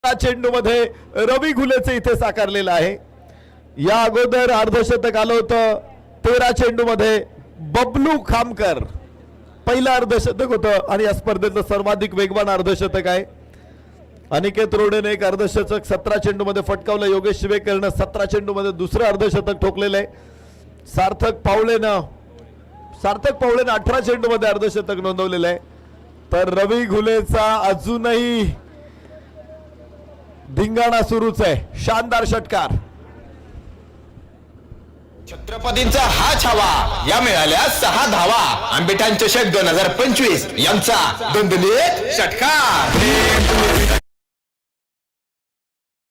चेंडू मध्ये रवी घुलेचं इथे साकारलेलं आहे. या अगोदर अर्धशतक आलं होतं 13 चेंडू मध्ये बबलू खामकर. पहिलं अर्धशतक होतं आणि या स्पर्धेतलं सर्वाधिक वेगवान अर्धशतक आहे. अनिकेत रोडेने एक अर्धशतक 17 चेंडूमध्ये फटकावलं. योगेश शिवेकरनं 17 चेंडूमध्ये दुसरं अर्धशतक ठोकलेलं आहे. सार्थक पावलेनं 18 चेंडूमध्ये अर्धशतक नोंदवलेलं आहे. तर रवी घुलेचा अजूनही धिंगाणा सुरूच आहे. शानदार षटकार. छत्रपतींचा हा छावा या मिळाल्या 6 धावा. आंबेठाण चषक 2025 यांचा दणदणीत षटकार.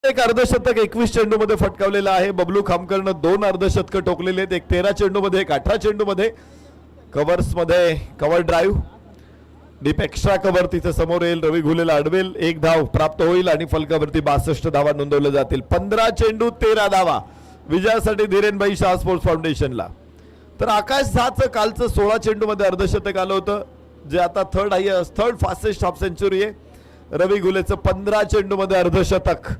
एक अर्धशतक 21 चेंडूमध्ये फटकावलेला आहे. बबलू खामकरनं 2 अर्धशतक ठोकलेले आहेत. एक 13 चेंडूमध्ये, एक 18 चेंडूमध्ये. कव्हर्स मध्ये cover drive, deep extra cover तिथे समोर येईल. रवी घुलेला अडवेल, 1 धाव प्राप्त होईल आणि फलकावरती 62 धावा नोंदवल्या जातील. 15 चेंडू 13 धावा विजयासाठी धीरेनभाई शाह स्पोर्ट्स फाउंडेशनला. तर आकाश झहाचं कालचं 16 चेंडूमध्ये अर्धशतक आलं होतं, जे आता थर्ड फास्टेस्ट हाफ सेंचुरी आहे. रवी घुलेचं 15 चेंडूमध्ये अर्धशतक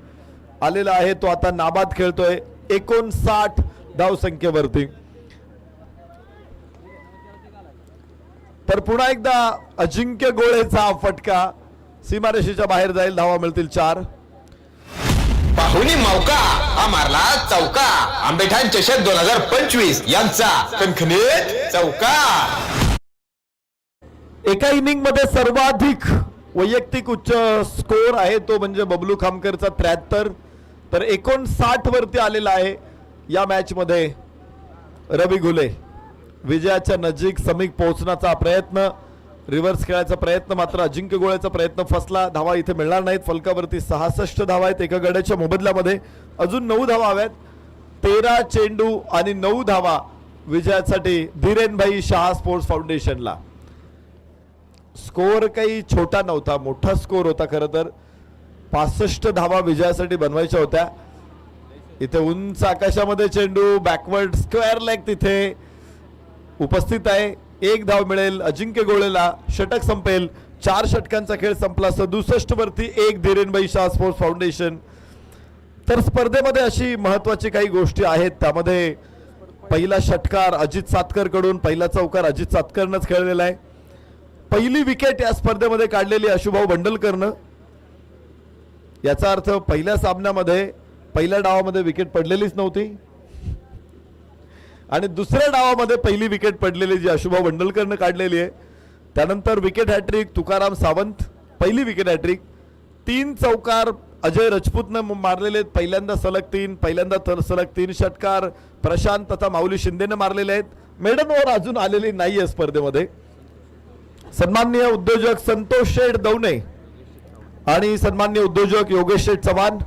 आलेला आहे. तो आता नाबाद खेळतोय 59 धावसंख्येवरती. तर पुन्हा एकदा अजिंक्य गोळेचा फटका सीमारेषेच्या बाहेर जाईल. धावा मिळतील 4. पाहुणी मौका हा मारला चौका. आंबेठाण चषक 2025 यांचा खणखणीत चौका. एका इनिंग मध्ये सर्वाधिक वैयक्तिक उच्च स्कोर आहे तो म्हणजे बबलू खामकरचा 73. तर 59 वरती आलेला आहे या मॅच मध्ये रवी घुले. विजयाच्या नजीक समीक पोहोचण्याचा प्रयत्न, रिव्हर्स खेळायचा प्रयत्न, मात्र अजिंक्य गोळ्याचा प्रयत्न फसला. धावा इथे मिळणार नाहीत. फलकावरती 66 धावा आहेत एका गड्याच्या मोबदल्यामध्ये. अजून 9 धावा हव्यात. 13 चेंडू आणि 9 धावा विजयासाठी धीरेनभाई शाह स्पोर्ट्स फाउंडेशनला. स्कोर काही छोटा नव्हता, मोठा स्कोर होता. खरं तर 65 धावा विजयासाठी बनवायच्या होत्या. इथे उंच आकाशामध्ये चेंडू, बॅकवर्ड स्क्वेअर लेग तिथे उपस्थित आहे. 1 धाव मिळेल अजिंक्य गोळेला. षटक संपेल. 4 षटकांचा खेळ संपला. 67 वरती 1 धीरेनभाई शाह स्पोर्ट्स फाउंडेशन. तर स्पर्धेमध्ये अशी महत्वाची काही गोष्टी आहेत. त्यामध्ये पहिला षटकार अजित सातकर कडून, पहिला चौकार अजित सातकरनंच खेळलेला आहे. पहिली विकेट या स्पर्धेमध्ये काढलेली अशुभाऊ बंडलकरनं. याचा अर्थ पहिल्या सामन्यामध्ये पहिल्या डावामध्ये विकेट पडलेलीच नव्हती आणि दुसऱ्या डावामध्ये पहिली विकेट पडलेली जी अशुभाऊ बंडलकरनं काढलेली आहे. त्यानंतर विकेट हॅट्रिक तुकाराम सावंत, पहिली विकेट हॅट्रिक. 3 चौकार अजय राजपूतनं मारलेले आहेत. पहिल्यांदा सलग 3, पहिल्यांदा सलग 3 षटकार प्रशांत तथा माऊली शिंदेनं मारलेले आहेत. मेडन ओव्हर अजून आलेली नाहीये स्पर्धेमध्ये. सन्माननीय उद्योजक संतोष शेठ दौने आणि सन्माननीय उद्योजक योगेश शेठ चव्हाण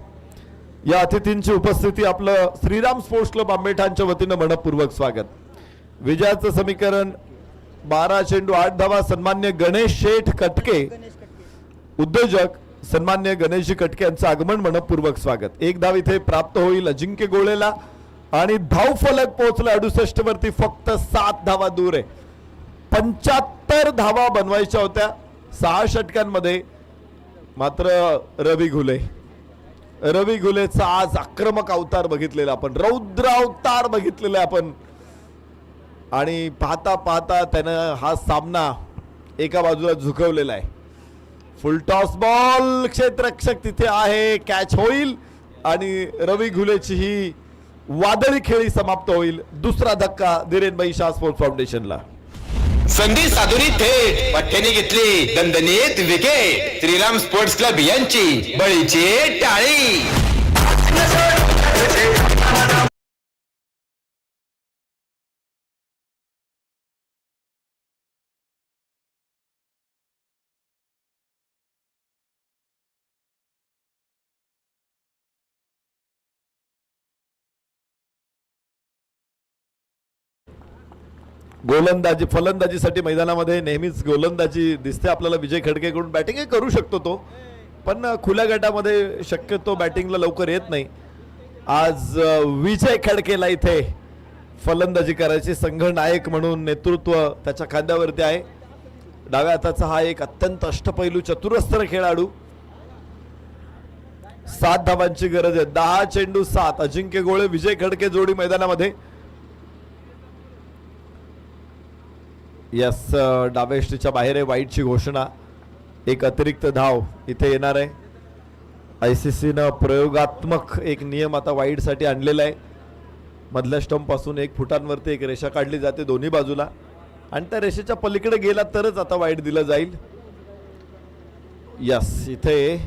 या अतिथींची उपस्थिती. आपलं श्रीराम स्पोर्ट्स क्लब आंबेठाणच्या वतीनं मनपूर्वक स्वागत. विजयाचं समीकरण 12 चेंडू 8 धावा. सन्मान्य गणेश शेठ कटके उद्योजक, सन्मान्य गणेशजी कटके यांचं आगमन मनपूर्वक स्वागत. 1 धाव इथे प्राप्त होईल अजिंक्य गोळेला आणि धाव फलक पोहोचला 68 वरती. फक्त 7 धावा दूर आहे. 75 धावा बनवायच्या होत्या 6 षटकांमध्ये. मात्र रवी घुलेचा आज आक्रमक अवतार बघिटलेला आपण, रौद्र अवतार बघितलेला आपण. आणि पाहता पाहता त्यानं हा सामना एका बाजूला झुकवलेला आहे. फुल टॉस बॉल, क्षेत्ररक्षक तिथे आहे, कॅच होईल आणि रवी घुलेची ही वादळी खेळी समाप्त होईल. दुसरा धक्का धीरेनभाई शाह स्पोर्ट्स फाउंडेशनला. संधी साधुरी थेट पठ्ठ्याने घेतली दणदणीत विकेट. श्रीराम स्पोर्ट्स क्लब यांची बळीची टाळी. गोलंदाजी फलंदाजीसाठी मैदानामध्ये नेहमीच गोलंदाजी दिसते आपल्याला. विजय खडकेकडून बॅटिंग करू शकतो तो, पण खुल्या गटामध्ये शक्यतो बॅटिंगला लवकर येत नाही. आज विजय खडकेला इथे फलंदाजी करायची संघ नायक म्हणून नेतृत्व त्याच्या खांद्यावरती आहे. डाव्या हाताचा हा एक अत्यंत अष्टपैलू चतुरस्त्र खेळाडू. 7 धावांची गरज आहे. 10 चेंडू 7. अजिंक्य गोळे विजय खडके जोडी मैदानामध्ये. यस, डाव्या यष्टीच्या बाहेर आहे. वाईटची घोषणा. एक अतिरिक्त धाव इथे येणार आहे. ICC प्रयोगात्मक एक नियम आता वाईडसाठी आणलेला आहे. मधल्या स्टंप पासून 1 फुटांवरती एक रेषा काढली जाते दोन्ही बाजूला आणि त्या रेषेच्या पलीकडे गेला तरच आता वाईड दिलं जाईल. यस, इथे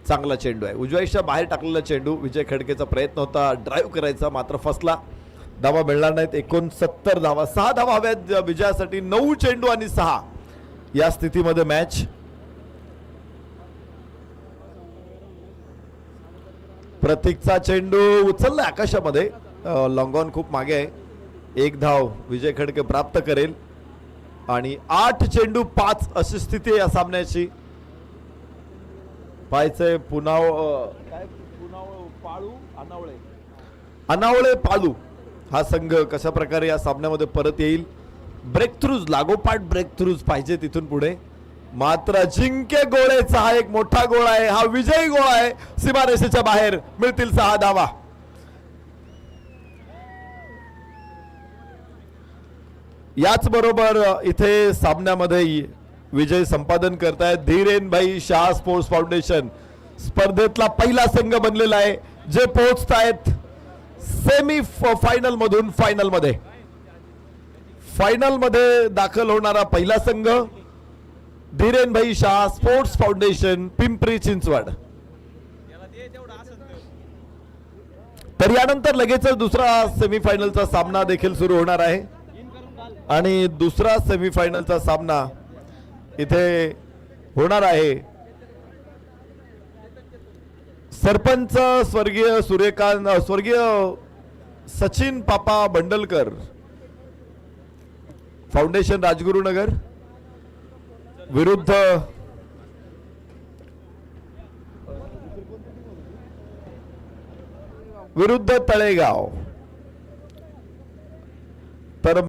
चांगला चेंडू आहे. उजव्याच्या बाहेर टाकलेला चेंडू. विजय खडकेचा प्रयत्न होता ड्राईव्ह करायचा, मात्र फसला. धावा मिळणार नाहीत. 69 धावा, 6 धावा हव्यात विजयासाठी. 9 चेंडू आणि 6 या स्थितीमध्ये मॅच. प्रतीकचा चेंडू उचलला आकाशामध्ये. लॉंग ऑन खूप मागे आहे. 1 धाव विजय खडके प्राप्त करेल आणि 8 चेंडू 5 अशी स्थिती आहे या सामन्याची. पाहायचंय अनावळे पाळू हा संघ कशा प्रकारे या सामन्यामध्ये परत येईल. ब्रेक थ्रूज, लागोपाठ ब्रेक थ्रूज पाहिजे तिथून पुढे. मात्र जिंके गोळेचा हा एक मोठा गोळ आहे. हा विजयी गोळ आहे. सीमारेषेच्या बाहेर मिळतील 6 धावा. याच बरोबर इथे सामन्यामध्ये विजय संपादन करतायत धीरेन भाई शाह स्पोर्ट्स फाउंडेशन. स्पर्धेतला पहिला संघ बनलेला आहे जे पोहोचतायत सेमी फायनल मधून फायनल मध्ये. फायनल मध्ये दाखल होणारा पहिला संघ धीरेन भाई शाह स्पोर्ट्स फाउंडेशन पिंपरी चिंचवड. तर यानंतर लगेच दुसरा सेमीफायनलचा सामना देखील सुरू होणार आहे आणि दुसरा सेमीफायनलचा सामना इथे होणार आहे. सरपंच स्वर्गीय सचिन पापा बंडलकर फाउंडेशन राजगुरुनगर विरुद्ध तळेगाव.